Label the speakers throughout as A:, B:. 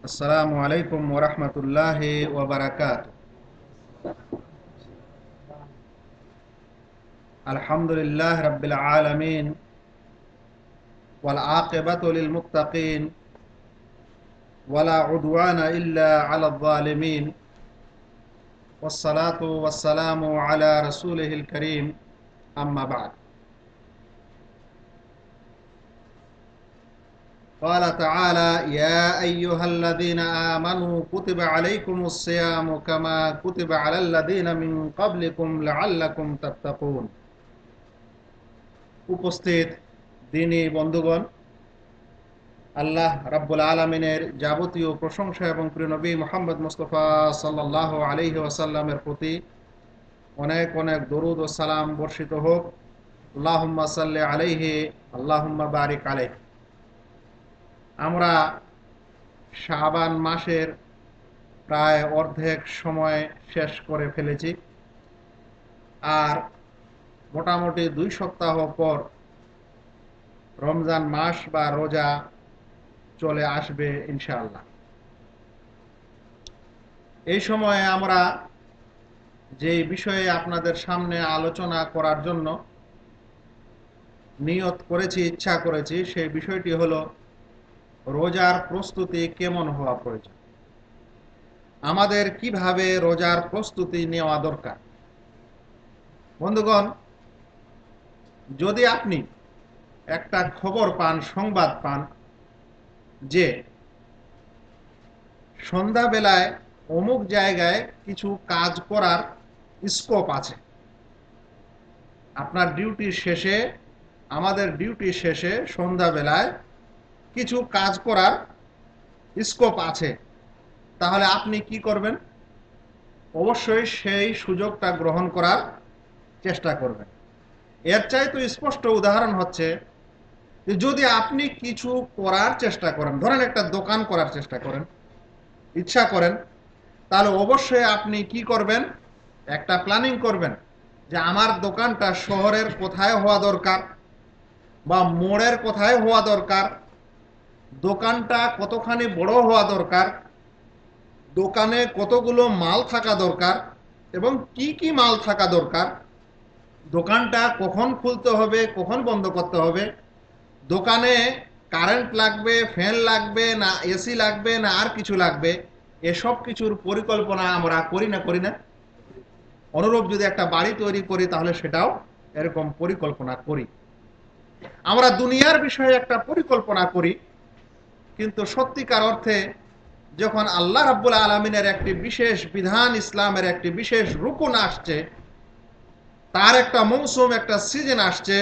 A: আসসালামু আলাইকুম ওয়া রাহমাতুল্লাহি ওয়া বারাকাতুহু। আলহামদুলিল্লাহি রাব্বিল আলামিন ওয়াল আকিবাতু লিল মুত্তাকিন ওয়ালা উদওয়ানা ইল্লা আলাল যালিমিন ওয়াস সালাতু ওয়াস সালামু আলা রাসূলিহিল কারীম আম্মা বা'দ। قال تعالى يا أيها الذين آمنوا كتب عليكم الصيام كما كتب على الذين من قبلكم لعلكم تتقون। উপস্থিত দিনী বন্ধুগণ, আল্লাহ রাব্বুল আলামিনের যাবতীয় প্রশংসা এবং প্রিয় নবী মুহাম্মদ মুস্তাফা সাল্লাল্লাহু আলাইহি ওয়াসাল্লামের প্রতি অনেক অনেক দরুদ ও সালাম বর্ষিত হোক। আল্লাহুম্মা সাল্লি আলাইহি আল্লাহুম্মা বারিক আলাইহি। আমরা শাবান মাসের প্রায় অর্ধেক সময় শেষ করে ফেলেছি, আর মোটামুটি 2 সপ্তাহ পর রমজান মাস বা রোজা চলে আসবে ইনশাআল্লাহ। এই সময়ে আমরা যে বিষয়ে আপনাদের সামনে আলোচনা করার জন্য নিয়ত করেছি, ইচ্ছা করেছি, সেই বিষয়টি হলো রোজার প্রস্তুতি কেমন হওয়া প্রয়োজন, আমাদের কিভাবে রোজার প্রস্তুতি নেওয়া দরকার। বন্ধুগণ, যদি আপনি একটা খবর পান, সংবাদ পান যে সন্ধ্যাবেলায় অমুক জায়গায় কিছু কাজ করার স্কোপ আছে, আপনার ডিউটির শেষে, আমাদের ডিউটির শেষে সন্ধ্যাবেলায় কিছু কাজ করার স্কোপ আছে, তাহলে আপনি কি করবেন? অবশ্যই সেই সুযোগটা গ্রহণ করার চেষ্টা করবেন। এর চাইতে স্পষ্ট উদাহরণ হচ্ছে যে যদি আপনি কিছু করার চেষ্টা করেন, ধরেন একটা দোকান করার চেষ্টা করেন, ইচ্ছা করেন, তাহলে অবশ্যই আপনি কি করবেন? একটা প্ল্যানিং করবেন যে আমার দোকানটা শহরের কোথায় হওয়া দরকার বা মোড়ের কোথায় হওয়া দরকার, দোকানটা কতখানি বড় হওয়া দরকার, দোকানে কতগুলো মাল থাকা দরকার এবং কি কি মাল থাকা দরকার, দোকানটা কখন খুলতে হবে, কখন বন্ধ করতে হবে, দোকানে কারেন্ট লাগবে, ফ্যান লাগবে না এসি লাগবে না আর কিছু লাগবে, এসব কিছুর পরিকল্পনা আমরা করি না? অনুরূপ যদি একটা বাড়ি তৈরি করি তাহলে সেটাও এরকম পরিকল্পনা করি। আমরা দুনিয়ার বিষয়ে একটা পরিকল্পনা করি, কিন্তু সত্যিকার অর্থে যখন আল্লাহ রাব্বুল আলামিনের একটি বিশেষ বিধান, ইসলামের একটি বিশেষ রুকুন আসছে, তার একটা মৌসুম, একটা সিজন আসছে,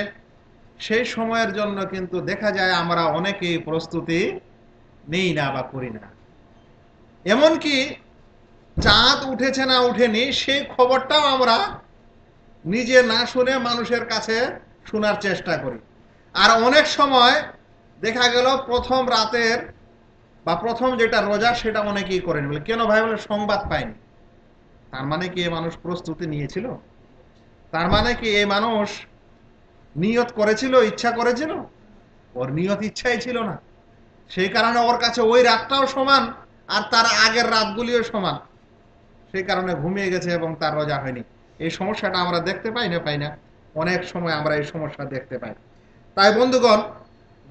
A: সেই সময়ের জন্য কিন্তু দেখা যায় আমরা অনেকেই প্রস্তুতি নেই না বা করি না। এমনকি চাঁদ উঠেছে না উঠেনি সেই খবরটাও আমরা নিজে না শুনে মানুষের কাছে শোনার চেষ্টা করি। আর অনেক সময় দেখা গেল প্রথম রাতের বা প্রথম যেটা রোজা সেটা অনেকেই করেন। বলে কেন ভাই? বলে সংবাদ পায়নি। তার মানে কি এ মানুষ প্রস্তুতি নিয়েছিল? তার মানে কি এই মানুষ নিয়ত করেছিল, ইচ্ছা করেছিল? ওর নিয়ত ইচ্ছাই ছিল না, সেই কারণে ওর কাছে ওই রাতটাও সমান আর তার আগের রাতগুলিও সমান, সেই কারণে ঘুমিয়ে গেছে এবং তার রোজা হয়নি। এই সমস্যাটা আমরা দেখতে পাই না? অনেক সময় আমরা এই সমস্যা দেখতে পাই। তাই বন্ধুগণ,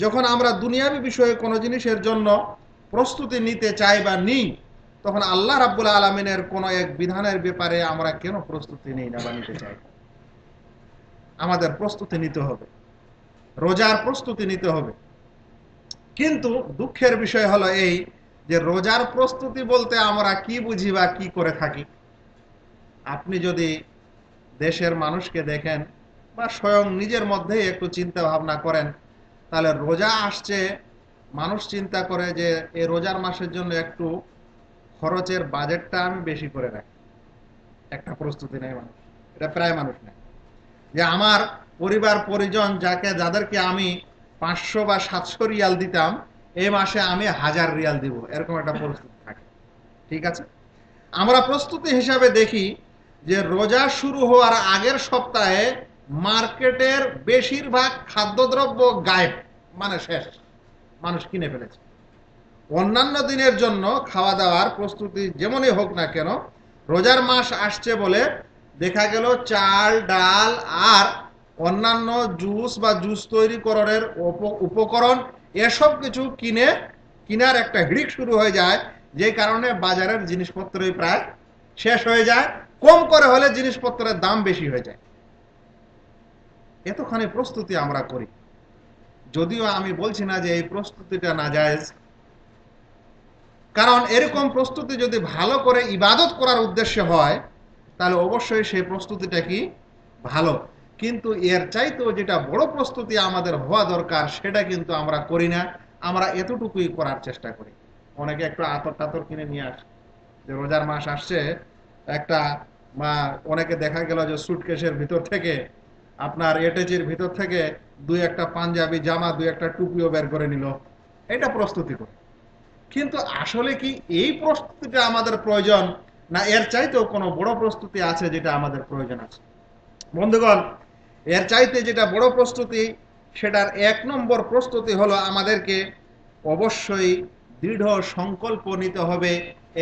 A: যখন আমরা দুনিয়াবী বিষয়ে কোনো জিনিসের জন্য প্রস্তুতি নিতে চাই বা নিই, তখন আল্লাহ রাব্বুল আলামিনের কোনো এক বিধানের ব্যাপারে আমরা কেন প্রস্তুতি নিই না বা নিতে চাই? আমাদের প্রস্তুতি নিতে হবে, রোজার প্রস্তুতি নিতে হবে। কিন্তু দুঃখের বিষয় হলো এই যে রোজার প্রস্তুতি বলতে আমরা কি বুঝি বা কি করে থাকি। আপনি যদি দেশের মানুষকে দেখেন বা স্বয়ং নিজের মধ্যেই একটু চিন্তা ভাবনা করেন, তাহলে রোজা আসছে, মানুষ চিন্তা করে যে এই রোজার মাসের জন্য একটু খরচের বাজেটটা আমি বেশি করে রাখি। একটা প্রস্তুতি নেয় মানুষ, এটা প্রায় মানুষ নেয় যে আমার পরিবার পরিজন যাদেরকে আমি 500 বা 700 রিয়াল দিতাম, এই মাসে আমি 1000 রিয়াল দিব, এরকম একটা প্রস্তুতি থাকে। ঠিক আছে, আমরা প্রস্তুতি হিসাবে দেখি যে রোজা শুরু হওয়ার আগের সপ্তাহে মার্কেটের বেশিরভাগ খাদ্যদ্রব্য গায়েব, মানে শেষ, মানুষ কিনে ফেলেছে। অন্যান্য দিনের জন্য খাওয়া দাওয়ার প্রস্তুতি যেমনই হোক না কেন, রোজার মাস আসছে বলে দেখা গেল চাল ডাল আর অন্যান্য জুস বা জুস তৈরিকরণের উপকরণ এসব কিছু কিনার একটা হিড়িক শুরু হয়ে যায়, যে কারণে বাজারের জিনিসপত্রই প্রায় শেষ হয়ে যায়, কম করে হলে জিনিসপত্রের দাম বেশি হয়ে যায়। এতখানি প্রস্তুতি আমরা করি, যদিও আমি বলছি না যে এই প্রস্তুতিটা নাজায়েজ, কারণ এরকম প্রস্তুতি যদি ভালো করে ইবাদত করার উদ্দেশ্যে হয় তাহলে অবশ্যই সেই প্রস্তুতিটা কি ভালো। কিন্তু এর চাইতেও যেটা বড় প্রস্তুতি আমাদের হওয়া দরকার সেটা কিন্তু আমরা করি না, আমরা এতটুকুই করার চেষ্টা করি। অনেকে একটু আতর টাতর কিনে নিয়ে আসে, যে রোজার মাস আসছে একটা, বা অনেকে দেখা গেল যে সুটকেসের ভিতর থেকে আপনার এটেচির ভিতর থেকে দুই একটা পাঞ্জাবি জামা দুই একটা টুপিও বের করে নিল, এটা প্রস্তুতি করে। কিন্তু আসলে কি এই প্রস্তুতিটা আমাদের প্রয়োজন, না এর চাইতেও কোনো বড় প্রস্তুতি আছে যেটা আমাদের প্রয়োজন আছে? বন্ধুগণ, এর চাইতে যেটা বড় প্রস্তুতি, সেটার এক নম্বর প্রস্তুতি হলো আমাদেরকে অবশ্যই দৃঢ় সংকল্প নিতে হবে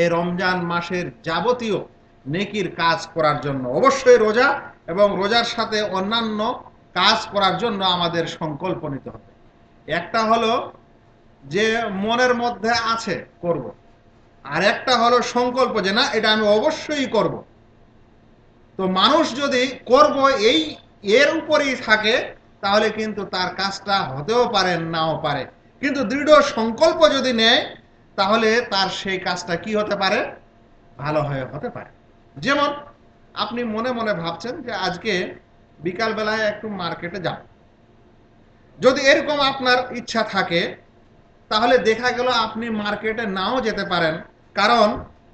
A: এই রমজান মাসের যাবতীয় নেকির কাজ করার জন্য। অবশ্যই রোজা এবং রোজার সাথে অন্যান্য কাজ করার জন্য আমাদের সংকল্প নিতে হবে। একটা হলো যে মনের মধ্যে আছে করব, আর একটা হলো সংকল্প যে না এটা আমি অবশ্যই করব। তো মানুষ যদি করব এর উপরেই থাকে তাহলে কিন্তু তার কাজটা হতেও পারে নাও পারে, কিন্তু দৃঢ় সংকল্প যদি নেয় তাহলে তার সেই কাজটা কি হতে পারে, ভালো হতে পারে। যেমন আপনি মনে মনে ভাবছেন যে আজকে বিকাল বেলায় একটু মার্কেটে যাব, যদি এরকম আপনার ইচ্ছা থাকে তাহলে দেখা গেল আপনি মার্কেটে নাও যেতে পারেন, কারণ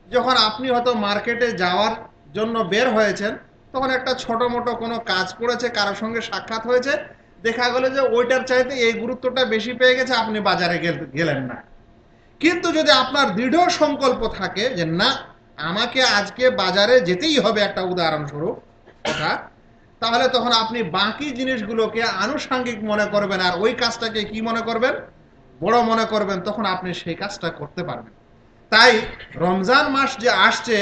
A: যখন আপনি হয়তো মার্কেটে যাওয়ার জন্য বের হয়েছেন তখন একটা ছোট মোটো কোনো কাজ পড়েছে, কারোর সঙ্গে সাক্ষাৎ হয়েছে, দেখা গেল যে ওইটার চাইতে এই গুরুত্বটা বেশি পেয়ে গেছে, আপনি বাজারে গেলেন না। কিন্তু যদি আপনার দৃঢ় সংকল্প থাকে যে না আমাকে আজকে বাজারে যেতেই হবে, একটা উদাহরণস্বরূপ কথা, তাহলে তখন আপনি বাকি জিনিসগুলোকে আনুষঙ্গিক মনে করবেন আর ওই কাজটাকে কি মনে করবেন, বড় মনে করবেন, তখন আপনি সেই কাজটা করতে পারবেন। তাই রমজান মাস যে আসছে,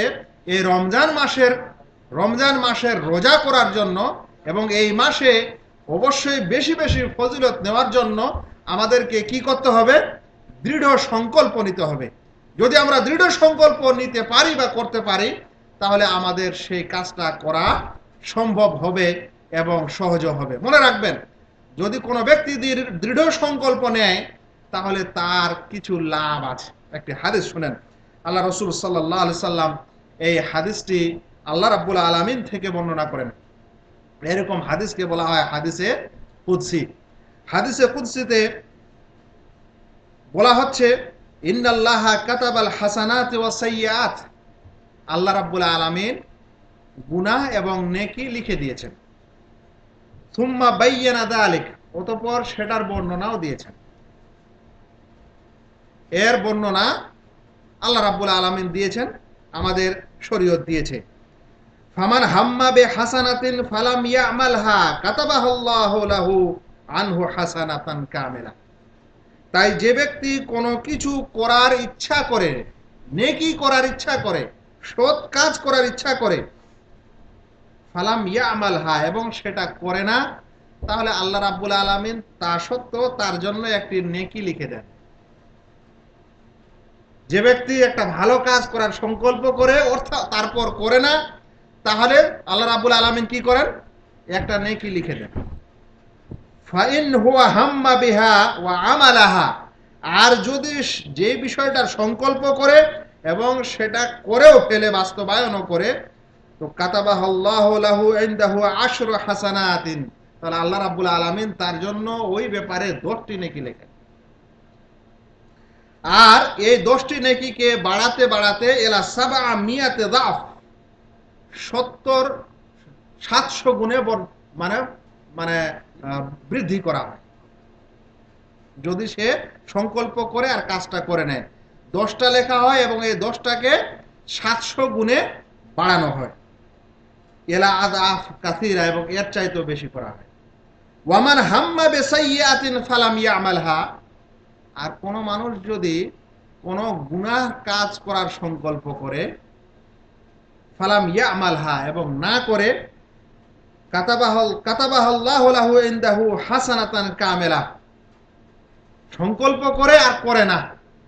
A: এই রমজান মাসের রোজা করার জন্য এবং এই মাসে অবশ্যই বেশি বেশি ফজিলত নেওয়ার জন্য আমাদেরকে কি করতে হবে, দৃঢ় সংকল্প নিতে হবে। যদি আমরা দৃঢ় সংকল্প নিতে পারি বা করতে পারি তাহলে আমাদের সেই কাজটা করা সম্ভব হবে এবং সহজ হবে। মনে রাখবেন, যদি কোনো ব্যক্তি দৃঢ় সংকল্প নেয় তাহলে তার কিছু লাভ আছে। একটি হাদিস শুনেন, আল্লাহ রসুল সাল্লাল্লাহু আলাইহি সাল্লাম এই হাদিসটি আল্লাহ রাব্বুল আলামিন থেকে বর্ণনা করেন। এরকম হাদিসকে বলা হয় হাদিসে কুদসি। হাদিসে কুদসিতে বলা হচ্ছে ইন্নাল্লাহা কাতাবাল হাসানাত ওয়াস সাইয়্যাত, আল্লাহ রাব্বুল আলামিন গুনাহ এবং নেকি লিখে দিয়েছেন। সুম্মা বায়্যানা যালিক, অতঃপর সেটার বর্ণনাও দিয়েছেন। এর বর্ণনা আল্লাহ রাব্বুল আলামিন দিয়েছেন, আমাদের শরীয়ত দিয়েছে। ফামান হাম্মা বে হাসানাতিন ফালাম ইয়ামালহা কাতাবাহাল্লাহু লাহু আনহু হাসানাতান কামিলা। তাই যে ব্যক্তি কোনো কিছু করার ইচ্ছা করে, নেকি করার ইচ্ছা করে, সৎ কাজ করার ইচ্ছা করে, ফালাম ইয়ামালহা, এবং সেটা করে না, তাহলে আল্লাহ রাব্বুল আলামিন তা সত্ত্বেও তার জন্য একটি নেকি লিখে দেন। যে ব্যক্তি একটা ভালো কাজ করার সংকল্প করে অর্থাৎ তারপর করে না, তাহলে আল্লাহ রাব্বুল আলামিন কি করেন, একটা নেকি লিখে দেন। ফাইন হুয়া হাম্মা বিহা ওয়া আমালাহা, আর যদি যে বিষয়টার সংকল্প করে এবং সেটা করেও ফেলে, বাস্তবায়নও করে, তো কাতাবাহাল্লাহু লাহু ইনদাহু আশরু হাসানাতিন, তাহলে আল্লাহ রাব্বুল আলামিন তার জন্য ওই ব্যাপারে 10টি নেকি লেখেন। আর এই 10টি নেকিকে বাড়াতে বাড়াতে এলা সাবা মিয়াতে দাফ, 700 গুণে মানে মানে বৃদ্ধি করা হয়, যদি সে সংকল্প করে আর কাজটা করে নেয়। 10টা লেখা হয় এবং এই 10টাকে 700 গুণে বাড়ানো হয়। এলা আদাফ কাসীরা, এবং এর চাইতেও বেশি করা হয়। ওয়ামান হাম্মা বিসাইয়্যাতিন ফালাম ইয়ামালহা, আর কোন মানুষ যদি কোন গুনাহ কাজ করার সংকল্প করে ফালাম ইয়ামালহা এবং না করে কাতাবাহাল্লাহু লাহু ইনদাহু হাসানাতান কামেলা, সংকল্প করে আর করে না,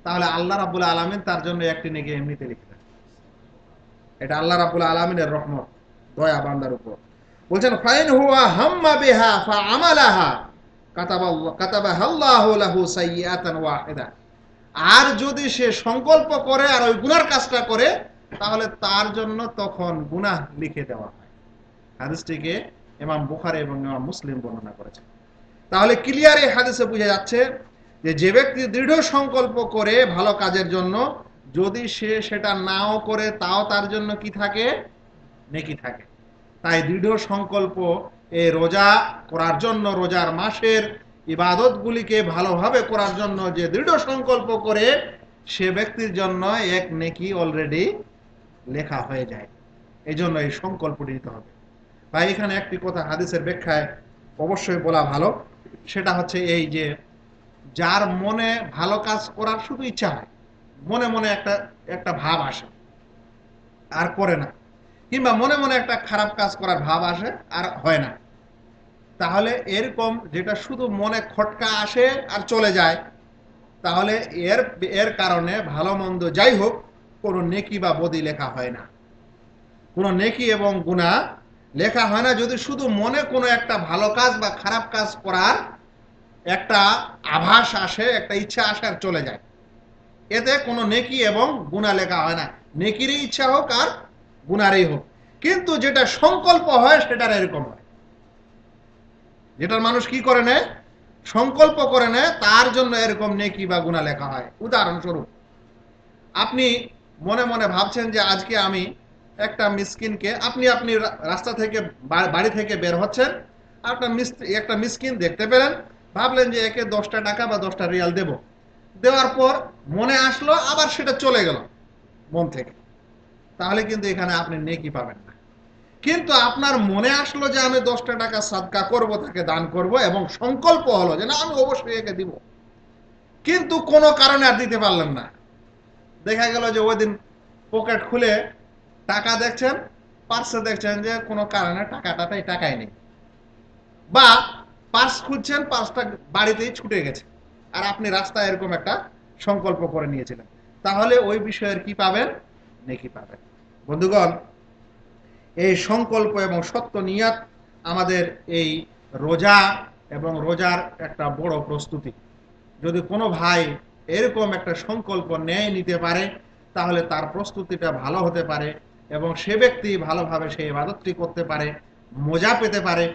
A: তাহলে আল্লাহ রাব্বুল আলামিন তার জন্য একটি নেকি এমনিতে লিখে দেন। এটা আল্লাহ রাব্বুল আলামিনের রহমত, দয়া বান্দার উপর। বলছেন ফাইন হুয়া হাম্মা বিহা ফাআমালাহা কাতাবাহাল্লাহু লাহু সাইয়্যাতান ওয়াহিদা, আর যদি সে সংকল্প করে আর ওই গুনার কাজটা করে, তাহলে তার জন্য তখন গুনাহ লিখে দেওয়া হয়। হাদিসটিকে ইমাম বুখারী এবং ইমাম মুসলিম বর্ণনা করেছেন। তাহলে ক্লিয়ার এই হাদিসে বোঝা যাচ্ছে যে ব্যক্তি দৃঢ় সংকল্প করে ভালো কাজের জন্য, যদি সে সেটা নাও করে তাও তার জন্য কি থাকে? নেকি থাকে। তাই দৃঢ় সংকল্প এই রোজা করার জন্য, রোজার মাসের ইবাদতগুলিকে ভালোভাবে করার জন্য যে দৃঢ় সংকল্প করে, সে ব্যক্তির জন্য এক নেকি অলরেডি লেখা হয়ে যায়। এই জন্য এই সংকল্পটি নিতে হবে। ভাই এখানে একটি কথা হাদিসের ব্যাখ্যায় অবশ্যই বলা ভালো, সেটা হচ্ছে এই যে যার মনে ভালো কাজ করার শুধু ইচ্ছা হয়, মনে মনে একটা ভাব আসে আর করে না, কিংবা মনে মনে একটা খারাপ কাজ করার ভাব আসে আর হয় না, তাহলে এরকম যেটা শুধু মনে খটকা আসে আর চলে যায়, তাহলে এর কারণে ভালো মন্দ যাই হোক কোনো নেকি বা বদি লেখা হয় না, কোনো নেকি এবং গুনাহ লেখা হয় না। যদি শুধু মনে কোনো একটা ভালো কাজ বা খারাপ কাজ করার একটা আভাস আসে, একটা ইচ্ছা আসে আর চলে যায়, এতে কোনো নেকি এবং গুনাহ লেখা হয় না, নেকিরই ইচ্ছা হোক আর গুনারই হোক। কিন্তু যেটা সংকল্প হয় সেটার এরকম হয়, যেটার মানুষ কি করে নেয়? সংকল্প করে নেয়, তার জন্য এরকম নেকি বা গুনাহ লেখা হয়। উদাহরণস্বরূপ, আপনি মনে মনে ভাবছেন যে আজকে আমি একটা মিসকিনকে, আপনি রাস্তা থেকে বাড়ি থেকে বের হচ্ছেন, একটা মিসকিন দেখতে পেলেন, ভাবলেন যে একে 10টা টাকা বা 10টা রিয়াল দেব, দেওয়ার পর মনে আসলো আবার সেটা চলে গেল মন থেকে, তাহলে কিন্তু এখানে আপনি নেকি পাবেন না। কিন্তু আপনার মনে আসলো যে আমি 10টা টাকা সাদকা করব, তাকে দান করব, এবং সংকল্প হলো যে না আমি অবশ্যই একে দিব, কিন্তু কোনো কারণে আর দিতে পারলেন না। দেখা গেল যে ওই দিন পকেট খুলে টাকা দেখছেন, পার্সে দেখছেন যে কোনো কারণে টাকাই নেই, বা পার্স খুঁজছেন, পার্সটা বাড়িতেই ছুটে গেছে, আর আপনি রাস্তায় এরকম একটা সংকল্প করে নিয়েছিলেন, তাহলে ওই বিষয়ের কি পাবেন? নেকি পাবেন। বন্ধুগণ, এই সংকল্প এবং সত্য নিয়াত আমাদের এই রোজা এবং রোজার একটা বড় প্রস্তুতি। যদি কোনো ভাই এরকম একটা সংকল্প নিতে পারে, তাহলে তার প্রস্তুতিটা ভালো হতে পারে এবং সে ব্যক্তি ভালোভাবে সেই ইবাদতটি করতে পারে, মজা পেতে পারে।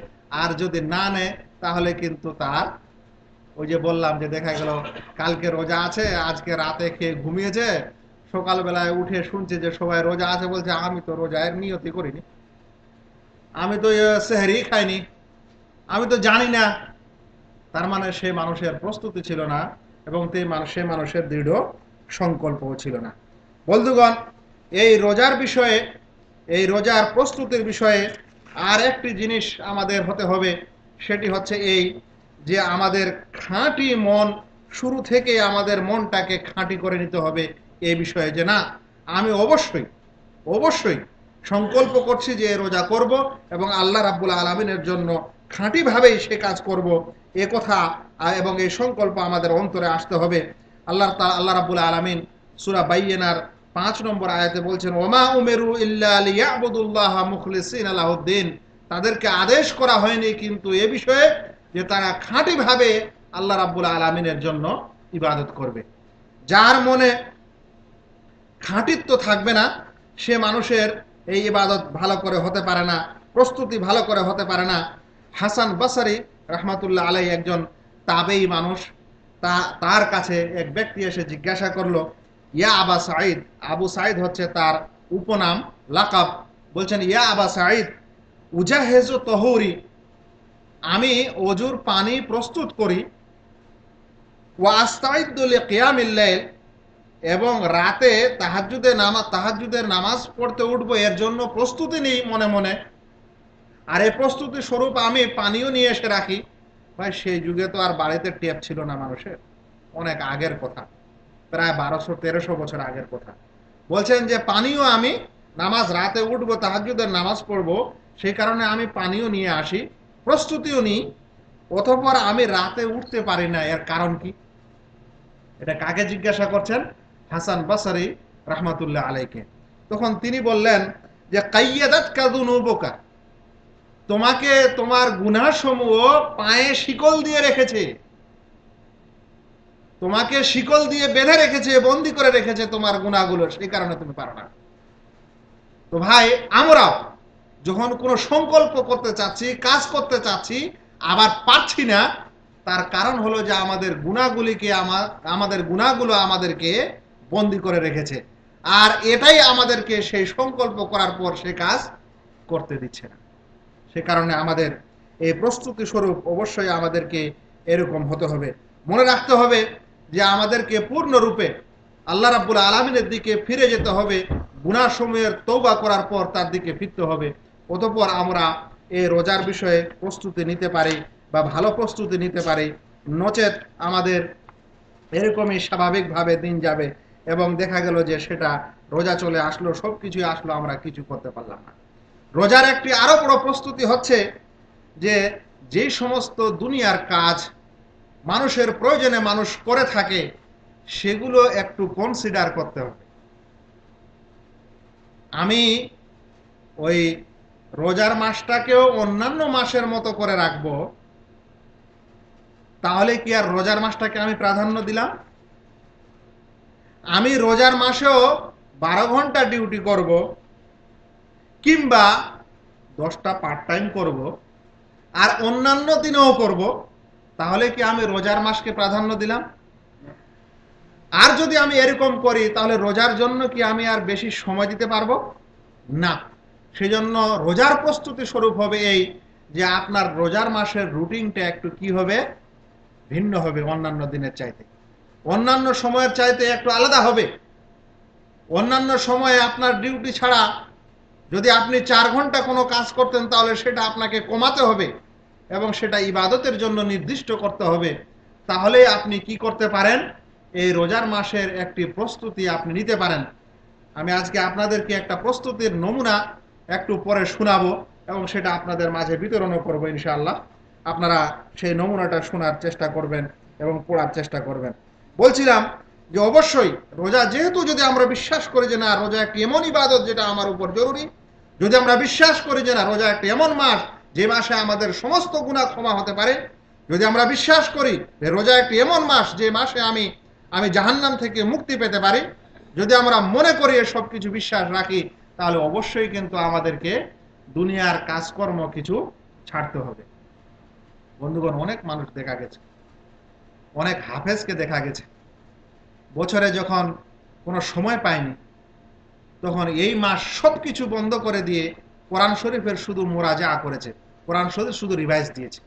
A: আর যদি না নেয়, তাহলে কিন্তু তার ওই যে বললাম যে দেখা গেল কালকে রোজা আছে, আজকে রাতে খেয়ে ঘুমিয়েছে, সকালবেলায় উঠে শুনছে যে সবাই রোজা আছে, বলছে আমি তো রোজার নিয়তি করিনি, আমি তো সেহরি খাইনি, আমি তো জানি না। তার মানে সে মানুষের প্রস্তুতি ছিল না এবং সে মানুষের দৃঢ় সংকল্পও ছিল না। বন্ধুগণ, এই রোজার বিষয়ে, এই রোজার প্রস্তুতির বিষয়ে আর একটি জিনিস আমাদের হতে হবে, সেটি হচ্ছে এই যে আমাদের খাঁটি মন, শুরু থেকে আমাদের মনটাকে খাঁটি করে নিতে হবে এই বিষয়ে, যে না আমি অবশ্যই সংকল্প করছি যে রোজা করব এবং আল্লাহ রাব্বুল আলামিনের জন্য খাঁটিভাবেই সে কাজ করব, এ কথা এবং এই সংকল্প আমাদের অন্তরে আসতে হবে। আল্লাহ রাব্বুল আলামিন সূরা বাইয়িনার 5 নম্বর আয়াতে বলছেন, ওমা উমেরু ইল্লা লিয়াবুদুল্লাহ মুখলিসিনা লাহুদ্দিন, তাদেরকে আদেশ করা হয়নি কিন্তু এ বিষয়ে যে তারা খাঁটিভাবে আল্লাহ রাব্বুল আলামিনের জন্য ইবাদত করবে। যার মনে খাঁটিত্ব থাকবে না, সে মানুষের এই ইবাদত ভালো করে হতে পারে না, প্রস্তুতি ভালো করে হতে পারে না। হাসান বসরি রহমাতুল্লাহ আলাইহি একজন তাবেঈ মানুষ, তার কাছে এক ব্যক্তি এসে জিজ্ঞাসা করলো, ইয়া আবা সাঈদ, আবু সাঈদ হচ্ছে তার উপনাম, লাকাব। বলছেন, ইয়া আবা সাঈদ উজাহেজু তহুরি, আমি অজুর পানি প্রস্তুত করি, ওয়া আস্তাইদু লিকিয়ামিল লাইল, এবং রাতে তাহাজ্জুদের নামাজ পড়তে উঠবো, এর জন্য প্রস্তুতি নিই মনে মনে, আর এই প্রস্তুতি স্বরূপ আমি পানিও নিয়ে এসে রাখি। ভাই সেই যুগে তো আর বাড়িতে ট্যাপ ছিল না মানুষের, অনেক আগের কথা। প্রায় 1200-1300 বছর আগের কথা। বলছেন যে পানিও আমি নামাজ রাতে উঠবো, তাহাজ্জুদের নামাজ পড়বো, সেই কারণে আমি পানিও নিয়ে আসি, প্রস্তুতিও নিই, অতঃপর আমি রাতে উঠতে পারি না, এর কারণ কি? এটা কাকে জিজ্ঞাসা করছেন? হাসান বসরি রাহমাতুল্লাহ আলাইকে। তখন তিনি বললেন যে কাইয়াদাতকা যুনুবুকা, তোমাকে তোমার গুনাহসমূহ পায়ে শিকল দিয়ে রেখেছে, তোমাকে শিকল দিয়ে বেঁধে রেখেছে, বন্দী করে রেখেছে তোমার গুনাহগুলো, সেই কারণে তুমি পারো না। তো ভাই, আমরাও যখন কোনো সংকল্প করতে চাচ্ছি, কাজ করতে চাচ্ছি, আবার পারছি না, তার কারণ হলো যে আমাদের গুনাহগুলো আমাদেরকে বন্দী করে রেখেছে, আর এটাই আমাদেরকে সেই সংকল্প করার পর সে কাজ করতে দিচ্ছে না। সে কারণে আমাদের এই প্রস্তুতি স্বরূপ অবশ্যই আমাদেরকে এরকম হতে হবে, মনে রাখতে হবে যে আমাদেরকে পূর্ণরূপে আল্লাহ রাব্বুল আলামিনের দিকে ফিরে যেতে হবে, গুনাহসমূহের তওবা করার পর তার দিকে ফিরতে হবে। অতঃপর আমরা এই রোজার বিষয়ে প্রস্তুতি নিতে পারি বা ভালো প্রস্তুতি নিতে পারি, নচেত আমাদের এরকমই স্বাভাবিকভাবে দিন যাবে এবং দেখা গেল যে সেটা রোজা চলে আসলো, সব কিছুই আসলো, আমরা কিছু করতে পারলাম না। রোজার একটি আরো বড় প্রস্তুতি হচ্ছে যে যে সমস্ত দুনিয়ার কাজ মানুষের প্রয়োজনে মানুষ করে থাকে, সেগুলো একটু কনসিডার করতে হবে। আমি ওই রোজার মাসটাকেও অন্যান্য মাসের মতো করে রাখবো, তাহলে কি আর রোজার মাসটাকে আমি প্রাধান্য দিলাম? আমি রোজার মাসেও 12 ঘন্টা ডিউটি করব, কিংবা 10টা পার্ট টাইম করব, আর অন্যান্য দিনেও করব, তাহলে কি আমি রোজার মাসকে প্রাধান্য দিলাম? আর যদি আমি এরকম করি, তাহলে রোজার জন্য কি আমি আর বেশি সময় দিতে পারবো না? সেজন্য রোজার প্রস্তুতি স্বরূপ হবে এই যে আপনার রোজার মাসের রুটিনটা একটু কি হবে, ভিন্ন হবে, অন্যান্য দিনের চাইতে, অন্যান্য সময়ের চাইতে একটু আলাদা হবে। অন্যান্য সময়ে আপনার ডিউটি ছাড়া যদি আপনি 4 ঘন্টা কোনো কাজ করতেন, তাহলে সেটা আপনাকে কমাতে হবে এবং সেটা ইবাদতের জন্য নির্দিষ্ট করতে হবে। তাহলে আপনি কি করতে পারেন, এই রোজার মাসের একটি প্রস্তুতি আপনি নিতে পারেন। আমি আজকে আপনাদেরকে একটা প্রস্তুতির নমুনা একটু পরে শোনাবো এবং সেটা আপনাদের মাঝে বিতরণও করবো ইনশাআল্লাহ। আপনারা সেই নমুনাটা শোনার চেষ্টা করবেন এবং পড়ার চেষ্টা করবেন। বলছিলাম যে অবশ্যই রোজা, যেহেতু যদি আমরা বিশ্বাস করি যে না, রোজা একটি এমন ইবাদত যেটা আমার উপর জরুরি, যদি আমরা বিশ্বাস করি যে না, রোজা একটি এমন মাস যে মাসে আমাদের সমস্ত গুনাহ ক্ষমা হতে পারে, যদি আমরা বিশ্বাস করি যে রোজা একটি এমন মাস যে মাসে আমি জাহান্নাম থেকে মুক্তি পেতে পারি, যদি আমরা মনে করি সব কিছু বিশ্বাস রাখি, তাহলে অবশ্যই কিন্তু আমাদেরকে দুনিয়ার কাজকর্ম কিছু ছাড়তে হবে। বন্ধুগণ, অনেক মানুষ দেখা গেছে, অনেক হাফেজকে দেখা গেছে, বছরে যখন কোনো সময় পায়নি, তখন এই মাস সবকিছু বন্ধ করে দিয়ে কোরআন শরীফের শুধু মুরাজা করেছে, কোরআন শরীফ শুধু রিভাইজ দিয়েছে।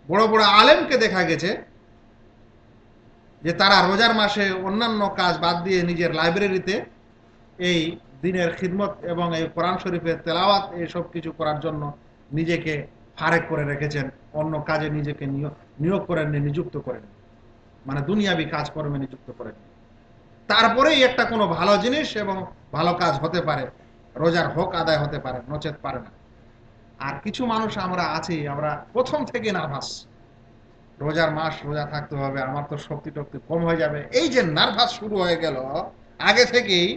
A: বড় বড় আলেমকে দেখা গেছে যে তারা রোজার মাসে অন্যান্য কাজ বাদ দিয়ে নিজের লাইব্রেরিতে এই দিনের খিদমত এবং এই কোরআন শরীফের তেলাওয়াত এইসব কিছু করার জন্য নিজেকে ফারেক করে রেখেছেন, অন্য কাজে নিজেকে নিয়োগ করেননি, নিযুক্ত করেন, মানে দুনিয়াবি কাজকর্মে নিযুক্ত করেন। তারপরেই একটা কোনো ভালো জিনিস এবং ভালো কাজ হতে পারে, রোজার হক আদায় হতে পারে, নচেত পারে না। আর কিছু মানুষ আমরা আছি, আমরা প্রথম থেকে নার্ভাস, রোজার মাস, রোজা থাকতে হবে, আমার তো শক্তি টক্তি কম হয়ে যাবে, এই যে নার্ভাস শুরু হয়ে গেল আগে থেকেই,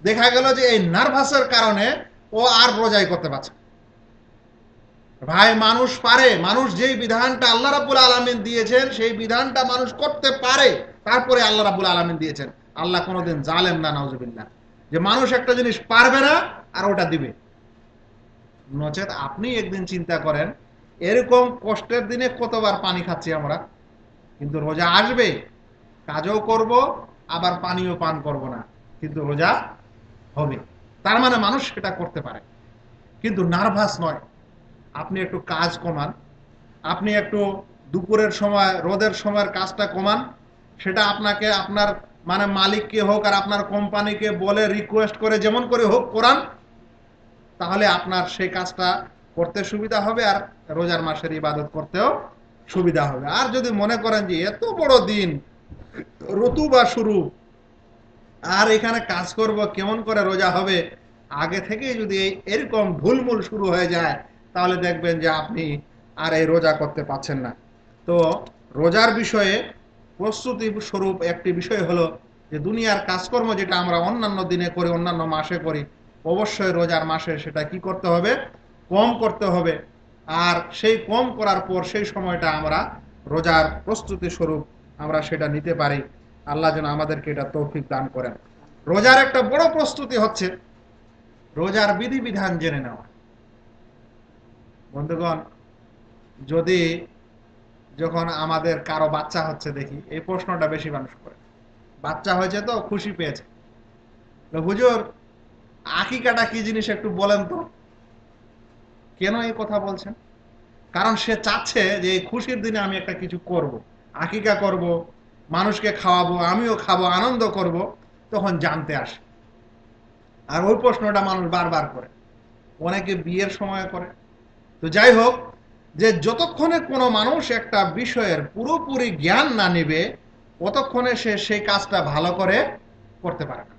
A: দেখা গেল যে এই নার্ভাসের কারণে ও আর রোজাই করতে পারছে। ভাই, মানুষ পারে, মানুষ যেই বিধানটা আল্লাহ রাব্বুল আলামিন দিয়েছেন সেই বিধানটা মানুষ করতে পারে, তারপরে আল্লাহ রাব্বুল আলামিন দিয়েছেন। আল্লাহ কোনোদিন জালেম না, নাউজুবিল্লাহ, যে মানুষ একটা জিনিস পারবে না আর ওটা দিবে। নচেত আপনি একদিন চিন্তা করেন, এরকম কষ্টের দিনে কতবার পানি খাচ্ছি আমরা, কিন্তু রোজা আসবে, কাজও করব, আবার পানিও পান করব না, কিন্তু রোজা হবে। তার মানে মানুষ সেটা করতে পারে, কিন্তু নার্ভাস নয়। আপনি একটু কাজ কমান, আপনি একটু দুপুরের সময়, রোদের সময়ের কাজটা কমান, সেটা আপনাকে আপনার মানে মালিককে হোক আর আপনার কোম্পানিকে বলে রিকোয়েস্ট করে যেমন করে হোক করান, তাহলে আপনার সেই কাজটা করতে সুবিধা হবে আর রোজার মাসের ইবাদত করতেও সুবিধা হবে। আর যদি মনে করেন যে এত বড় দিন, ঋতু বা শুরু, আর এখানে কাজ করব কেমন করে রোজা হবে, আগে থেকেই যদি এরকম ভুলমুল শুরু হয়ে যায়, তাহলে দেখবেন যে আপনি আর এই রোজা করতে পারছেন না। তো রোজার বিষয়ে প্রস্তুতি স্বরূপ একটি বিষয় হলো যে দুনিয়ার কাজকর্ম যেটা আমরা অন্যান্য দিনে করি, অন্যান্য মাসে করি, অবশ্যই রোজার মাসে সেটা কি করতে হবে, কম করতে হবে। আর সেই কম করার পর সেই সময়টা আমরা রোজার প্রস্তুতি স্বরূপ আমরা সেটা নিতে পারি। আল্লাহ যেন আমাদেরকে এটা তৌফিক দান করেন। রোজার একটা বড় প্রস্তুতি হচ্ছে রোজার বিধিবিধান জেনে নেওয়া। বন্ধুগণ, যদি যখন আমাদের কারো বাচ্চা হচ্ছে দেখি, এই প্রশ্নটা বেশি মানুষ করে, বাচ্চা হয়েছে তো খুশি পেয়েছে, হুজুর আকিকাটা কি জিনিস একটু বলেন তো। কেন এই কথা বলছেন? কারণ সে চাচ্ছে যে এই খুশির দিনে আমি একটা কিছু করব, আকিকা করব, মানুষকে খাওয়াবো, আমিও খাবো, আনন্দ করব। তখন জানতে আসে, আর ওই প্রশ্নটা মানুষ বারবার করে, অনেকে বিয়ের সময় করে। তো যাই হোক, যে যতক্ষণে কোনো মানুষ একটা বিষয়ের পুরোপুরি জ্ঞান না নেবে, ততক্ষণে সে সেই কাজটা ভালো করে করতে পারে না,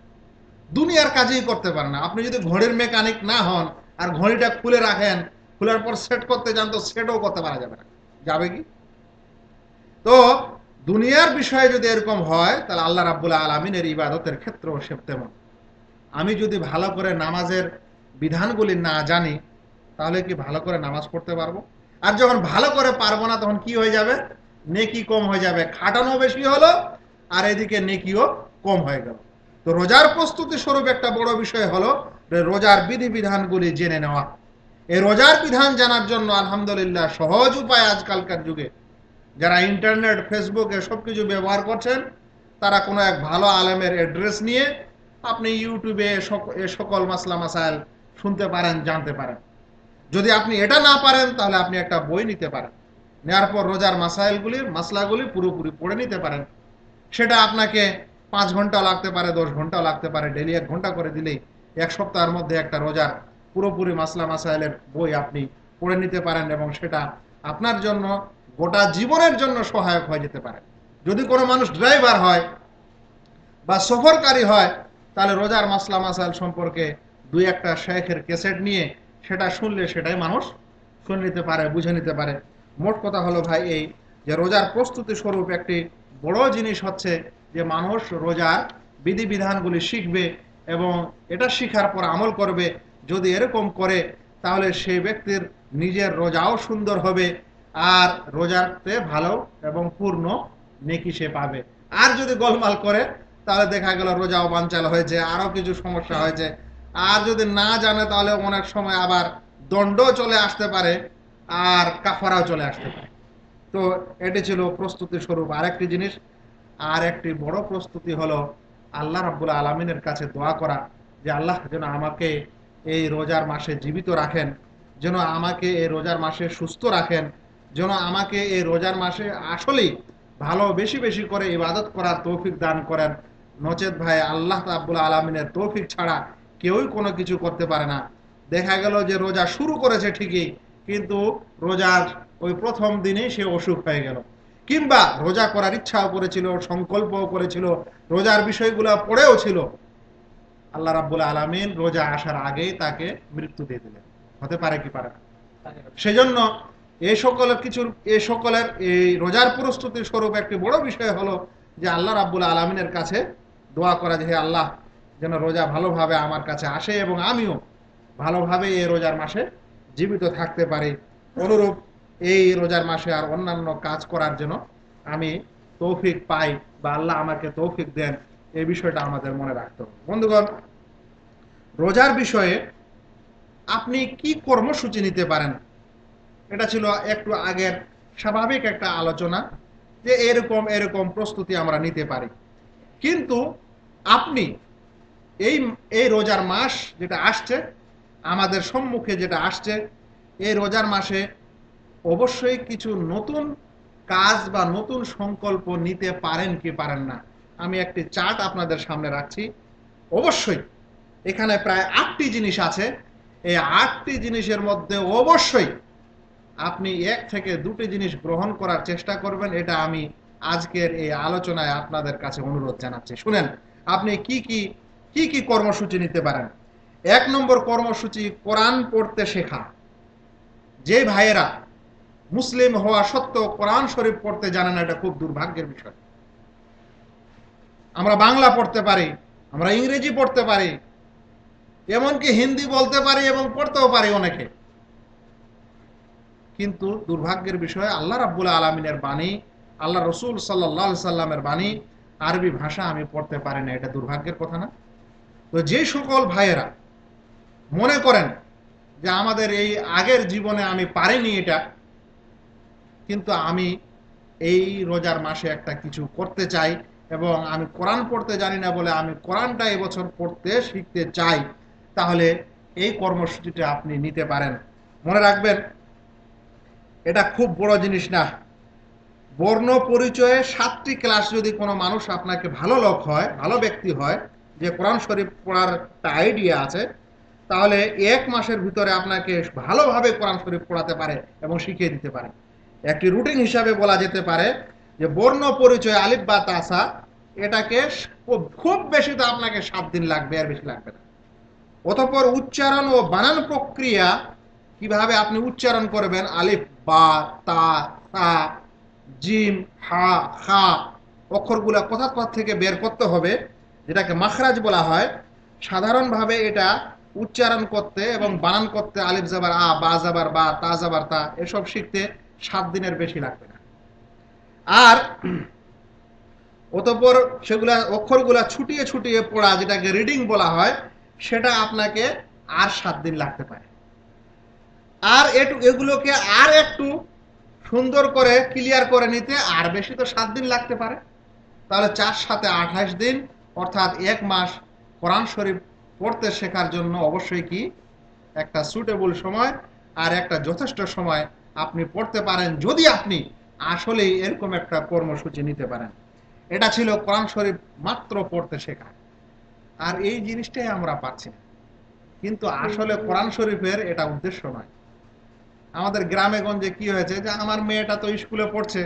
A: দুনিয়ার কাজেই করতে পারে না। আপনি যদি ঘড়ির মেকানিক না হন আর ঘড়িটা খুলে রাখেন, খোলার পর সেট করতে যান, তো সেটও করতে পারা যাবে না, যাবে কি? তো দুনিয়ার বিষয়ে যদি এরকম হয়, তাহলে আল্লাহ রাব্বুল আলামিনের ইবাদতের ক্ষেত্রেও সে তেমন। আমি যদি ভালো করে নামাজের বিধানগুলি না জানি, তাহলে কি ভালো করে নামাজ পড়তে পারবো? আর যখন ভালো করে পারবো না, তখন কি হয়ে যাবে? নেকি কম হয়ে যাবে, খাটানো বেশি হলো, আর এদিকে নেকিও কম হয়ে গেল। তো রোজার প্রস্তুতি স্বরূপ একটা বড় বিষয় হলো রোজার বিধিবিধানগুলি জেনে নেওয়া। এই রোজার বিধান জানার জন্য আলহামদুলিল্লাহ সহজ উপায় আজকালকার যুগে, যারা ইন্টারনেট, ফেসবুকে সবকিছু ব্যবহার করছেন, তারা কোনো এক ভালো আলেমের অ্যাড্রেস নিয়ে আপনি ইউটিউবে এ সকল মাসলা মাসাইল শুনতে পারেন, জানতে পারেন। যদি আপনি এটা না পারেন, তাহলে আপনি একটা বই নিতে পারেন, নেওয়ার পর রোজার মাসলাগুলি পুরোপুরি পড়ে নিতে পারেন। সেটা আপনাকে 5 ঘন্টা লাগতে পারে, 10 ঘন্টাও লাগতে পারে। ডেলি 1 ঘন্টা করে দিলেই এক সপ্তাহের মধ্যে একটা রোজার পুরোপুরি মাসলা মাসাইলের বই আপনি পড়ে নিতে পারেন, এবং সেটা আপনার জন্য গোটা জীবনের জন্য সহায়ক হয়ে যেতে পারে। যদি কোনো মানুষ ড্রাইভার হয় বা সফরকারী হয়, তাহলে রোজার মাসলা মাসাইল সম্পর্কে দুই একটা শেখের ক্যাসেট নিয়ে সেটা শুনলে সেটাই মানুষ শুনে নিতে পারে, বুঝে নিতে পারে। মোট কথা হলো ভাই এই, যে রোজার প্রস্তুতি স্বরূপ একটি বড় জিনিস হচ্ছে যে মানুষ রোজার বিধিবিধানগুলি শিখবে এবং এটা শিখার পর আমল করবে। যদি এরকম করে, তাহলে সেই ব্যক্তির নিজের রোজাও সুন্দর হবে, আর রোজাতে ভালো এবং পূর্ণ নেকি সে পাবে। আর যদি গোলমাল করে, তাহলে দেখা গেল রোজাও বানচাল হয়েছে, আরো কিছু সমস্যা হয়েছে। আর যদি না জানে, তাহলে অনেক সময় আবার দণ্ডও চলে আসতে পারে, আর কাফারাও চলে আসতে পারে। তো এটি ছিল প্রস্তুতি স্বরূপ আরেকটি জিনিস। আর একটি বড় প্রস্তুতি হলো আল্লাহ রাব্বুল আলামিনের কাছে দোয়া করা, যে আল্লাহ যেন আমাকে এই রোজার মাসে জীবিত রাখেন, যেন আমাকে এই রোজার মাসে সুস্থ রাখেন, যেন আমাকে এই রোজার মাসে আসলেই ভালো বেশি বেশি করে ইবাদত করার তৌফিক দান করেন। নচেত ভাই, আল্লাহ রাব্বুল আলামিনের তৌফিক ছাড়া কেউই কোনো কিছু করতে পারে না। দেখা গেল যে রোজা শুরু করেছে ঠিকই, কিন্তু রোজার ওই প্রথম দিনেই সে অসুখ হয়ে গেল, কিংবা রোজা করার ইচ্ছাও করেছিল, সংকল্পও করেছিল, রোজার বিষয়গুলো পড়েও ছিল, আল্লাহ রাব্বুল আলামিন রোজা আসার আগেই তাকে মৃত্যু দিয়ে দিলেন। হতে পারে কি পারে না? সেজন্য এই সকলের এই রোজার প্রস্তুতির স্বরূপ একটি বড় বিষয় হলো যে আল্লাহ রাব্বুল আলামিনের কাছে দোয়া করা, যে হে আল্লাহ, যেন রোজা ভালোভাবে আমার কাছে আসে এবং আমিও ভালোভাবে এই রোজার মাসে জীবিত থাকতে পারি। অনুরূপ এই রোজার মাসে আর অন্যান্য কাজ করার জন্য আমি তৌফিক পাই, বা আল্লাহ আমাকে তৌফিক দেন, এই বিষয়টা আমাদের মনে রাখতে হবে। বন্ধুগণ, রোজার বিষয়ে আপনি কি কর্মসূচি নিতে পারেন, এটা ছিল একটু আগের স্বাভাবিক একটা আলোচনা, যে এরকম এরকম প্রস্তুতি আমরা নিতে পারি। কিন্তু আপনি এই এই রোজার মাস যেটা আসছে, আমাদের সম্মুখে যেটা আসছে, এই রোজার মাসে অবশ্যই কিছু নতুন কাজ বা নতুন সংকল্প নিতে পারেন কি পারেন না। আমি একটি চার্ট আপনাদের সামনে রাখছি। অবশ্যই এখানে প্রায় 8টি জিনিস আছে। এই 8টি জিনিসের মধ্যে অবশ্যই আপনি 1 থেকে 2টি জিনিস গ্রহণ করার চেষ্টা করবেন, এটা আমি আজকের এই আলোচনায় আপনাদের কাছে অনুরোধ জানাচ্ছি। শুনেন, আপনি কি কি কর্মসূচি নিতে পারেন। 1 নম্বর কর্মসূচি, কোরআন পড়তে শেখা। যে ভাইয়েরা মুসলিম হওয়া সত্ত্বেও কোরআন শরীফ পড়তে জানে না, এটা খুব দুর্ভাগ্যের বিষয়। আমরা বাংলা পড়তে পারি, আমরা ইংরেজি পড়তে পারি, এমনকি হিন্দি বলতে পারি এবং পড়তেও পারি অনেকে, কিন্তু দুর্ভাগ্যের বিষয় আল্লাহ রাব্বুল আলামিনের বাণী, আল্লাহ রসুল সাল্লাল্লাহু আলাইহি সাল্লামের বাণী আরবি ভাষা আমি পড়তে পারি না। এটা দুর্ভাগ্যের কথা না? তো যে সকল ভাইয়েরা মনে করেন যে আমাদের এই আগের জীবনে আমি পারিনি এটা, কিন্তু আমি এই রোজার মাসে একটা কিছু করতে চাই এবং আমি কোরআন পড়তে জানি না বলে আমি কোরআনটা এবছর পড়তে শিখতে চাই, তাহলে এই কর্মসূচিটা আপনি নিতে পারেন। মনে রাখবেন, এটা খুব বড় জিনিস না। বর্ণ পরিচয়ে 7টি ক্লাস যদি কোনো মানুষ আপনাকে ভালো লোক হয়, ভালো ব্যক্তি হয়, যে কোরআন শরীফ পড়ার একটা আইডিয়া আছে, তাহলে 1 মাসের ভিতরে আপনাকে ভালোভাবে কোরআন শরীফ পড়াতে পারে এবং শিখিয়ে দিতে পারে। একটি রুটিন হিসাবে বলা যেতে পারে যে বর্ণ পরিচয় আলিফ বা তাসা, এটাকে খুব বেশি তো আপনাকে 7 দিন লাগবে, আর বেশি লাগবে না। অতঃপর উচ্চারণ ও বানান প্রক্রিয়া, কিভাবে আপনি উচ্চারণ করবেন, আলিফ বা তা সা জিম হা খা, অক্ষরগুলা কোথা থেকে বের করতে হবে, যেটাকে মাখরাজ বলা হয়। সাধারণভাবে এটা উচ্চারণ করতে এবং বানান করতে আলিফ জাবার আ, বা জাবার বা, তা জাবার তা, এসব শিখতে 7 দিনের বেশি লাগবে না। আর অতঃপর সেগুলা অক্ষরগুলা ছুটিয়ে ছুটিয়ে পড়া, যেটাকে রিডিং বলা হয়, সেটা আপনাকে আর 7 দিন লাগতে পারে। আর এগুলোকে আর একটু সুন্দর করে ক্লিয়ার করে নিতে আর বেশি তো 7 দিন লাগতে পারে। তাহলে 4 7 28 দিন, অর্থাৎ 1 মাস কোরআন শরীফ পড়তে শেখার জন্য অবশ্যই কি একটা সুটেবল সময় আর একটা যথেষ্ট সময় আপনি পড়তে পারেন, যদি আপনি আসলেই এরকম একটা কর্মসূচি নিতে পারেন। এটা ছিল কোরআন শরীফ মাত্র পড়তে শেখা। আর এই জিনিসটাই আমরা পাচ্ছি না, কিন্তু আসলে কোরআন শরীফের এটা উদ্দেশ্য নয়। আমাদের গ্রামে গঞ্জে কি হয়েছে, যে আমার মেয়েটা তো স্কুলে পড়ছে,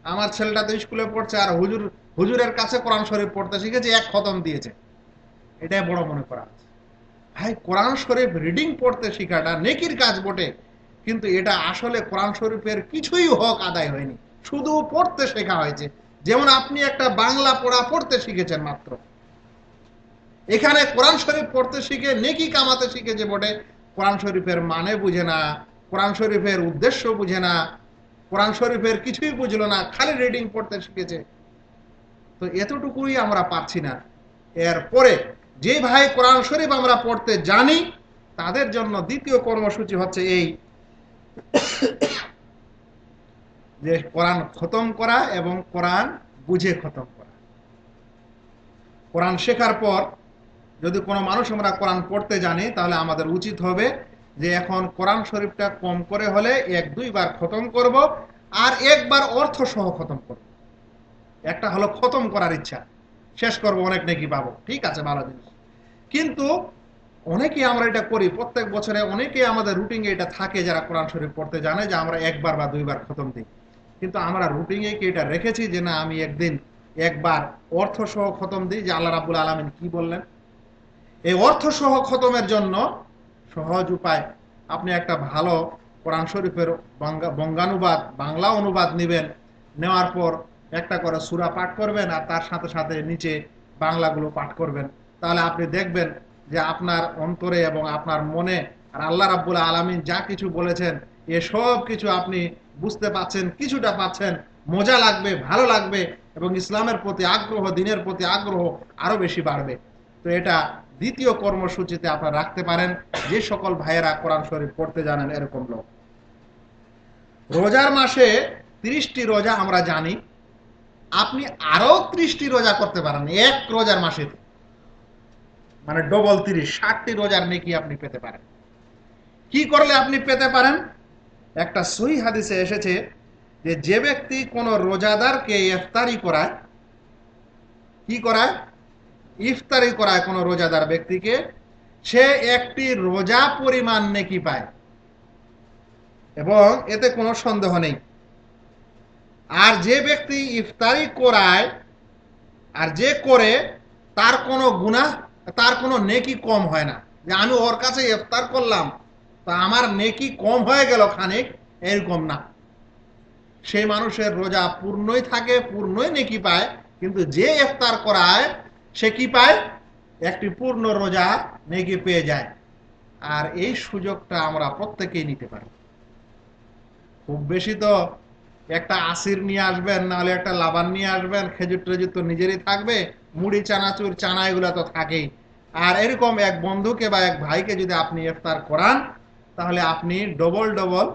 A: আমার ছেলেটা তো স্কুলে পড়ছে, আর হুজুরের কাছে কোরআন শরীফ পড়তে শিখেছে, 1 খতম দিয়েছে, এটাই বড় মনে করা হচ্ছে। ভাই, কোরআন শরীফ রিডিং পড়তে শেখাটা নেকির কাজ বটে, কিন্তু এটা আসলে কোরআন শরীফের কিছুই হক আদায় হয়নি, শুধু পড়তে শেখা হয়েছে। যেমন আপনি একটা বাংলা পড়া পড়তে শিখেছেন মাত্র, এখানে কোরআন শরীফ পড়তে শিখে নেকি কামাতে শিখেছে বটে, কোরআন শরীফের মানে বুঝে না, কোরআন শরীফের উদ্দেশ্য বুঝে না, কোরআন শরীফের কিছুই বুঝলো না, খালি রিডিং পড়তে শিখেছে। তো এতটুকুই আমরা পাচ্ছি না। এরপরে যে ভাই কোরআন শরীফ আমরা পড়তে জানি, তাদের জন্য দ্বিতীয় কর্মসূচি হচ্ছে এই যে কোরআন খতম করা এবং কোরআন বুঝে খতম করা। কোরআন শেখার পর যদি কোনো মানুষ আমরা কোরআন পড়তে জানি, তাহলে আমাদের উচিত হবে যে এখন কোরআন শরীফটা কম করে হলে 1-2 বার খতম করব, আর 1 বার অর্থ সহ খতম করব। একটা হলো খতম করার ইচ্ছা, শেষ করব, অনেক নেকি পাবো, ঠিক আছে, ভালো জিনিস। কিন্তু অনেকেই আমরা এটা করি, প্রত্যেক বছরে অনেকেই আমাদের রুটিনে এটা থাকে, যারা কোরআন শরীফ পড়তে জানে, যে আমরা 1 বার বা 2 বার খতম দিই। কিন্তু আমরা রুটিনে কি এটা রেখেছি যে না, আমি একদিন 1 বার অর্থ সহ খতম দিই, যে আল্লাহ রাব্বুল আলামিন কি বললেন। এই অর্থ সহ খতমের জন্য সহজ উপায়, আপনি একটা ভালো কোরআন শরীফের বঙ্গানুবাদ, বাংলা অনুবাদ নেবেন, নেওয়ার পর একটা করে সূরা পাঠ করবেন, আর তার সাথে সাথে নিচে বাংলাগুলো পাঠ করবেন। তাহলে আপনি দেখবেন যে আপনার অন্তরে এবং আপনার মনে আর আল্লাহ রাব্বুল আলামিন যা কিছু বলেছেন, এসব কিছু আপনি বুঝতে পাচ্ছেন, কিছুটা পাচ্ছেন, মজা লাগবে, ভালো লাগবে, এবং ইসলামের প্রতি আগ্রহ, দিনের প্রতি আগ্রহ আরো বেশি বাড়বে। তো এটা দ্বিতীয় কর্মসূচিতে আপনারা রাখতে পারেন, যে সকল ভাইয়েরা কোরআন শরীফ পড়তে জানেন এরকম লোক। রোজার মাসে 30টি রোজা আমরা জানি, আপনি আরো 30টি রোজা করতে পারেন 1 রোজার মাসে, মানে ডবল 30, 60টি রোজার নেকি আপনি পেতে পারেন। কি করলে আপনি পেতে পারেন? একটা সহিহ হাদিসে এসেছে যে যে ব্যক্তি কোন রোজাদারকে ইফতারি করায়, কি করায়? ইফতারি করায় কোন রোজাদার ব্যক্তিকে, সে একটি রোজা পরিমাণ নেকি পায়, এবং এতে কোনো সন্দেহ নেই। আর যে ব্যক্তি ইফতারি করায় আর যে করে তার কোনো গুনাহ, তার কোনো নেকি কম হয় না, যে আমি ওর কাছে ইফতার করলাম তা আমার নেকি কম হয়ে গেল খানিক, এরকম না। সেই মানুষের রোজা পূর্ণই থাকে, পূর্ণই নেকি পায়, কিন্তু যে ইফতার করায় সে কি পায়? একটি পূর্ণ রোজা নেকি পেয়ে যায়। আর এই সুযোগটা আমরা প্রত্যেকেই নিতে পারি। খুব বেশি তো একটা আসির নিয়ে আসবেন, নাহলে একটা লাবান নিয়ে আসবেন, খেজুর টেজুর তো নিজেরই থাকবে, মুড়ি চানাচুর চানা এগুলো তো থাকেই। আর এরকম এক বন্ধুকে বা এক ভাইকে যদি আপনি ইফতার করান, তাহলে আপনি ডবল ডবল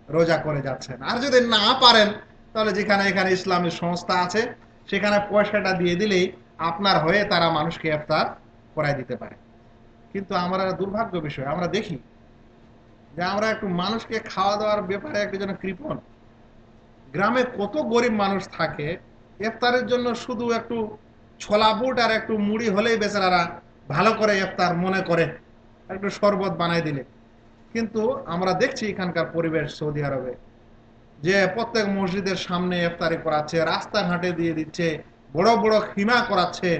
A: রোজা করে যাচ্ছেন। আর যদি না পারেন, তাহলে যেখানে এখানে ইসলামী সংস্থা আছে সেখানে পয়সাটা দিয়ে দিলেই আপনার হয়ে তারা মানুষকে ইফতার করাই দিতে পারে। কিন্তু আমরা দুর্ভাগ্য বিষয়, আমরা দেখি যে আমরা একটু মানুষকে খাওয়া দাওয়ার ব্যাপারে একটু যেন কৃপণ। গ্রামে কত গরিব মানুষ থাকে, ইফতারের জন্য শুধু একটু ছোলা বুট আর একটু মুড়ি হলেই বেচারারা ভালো করে ইফতার মনে করে, একটু শরবত বানাই দিলে। কিন্তু আমরা দেখছি এখানকার পরিবেশ সৌদি আরবে, যে প্রত্যেক মসজিদের সামনে ইফতারি করাচ্ছে, রাস্তাঘাটে দিয়ে দিচ্ছে, বড় বড় খিমা করাচ্ছে।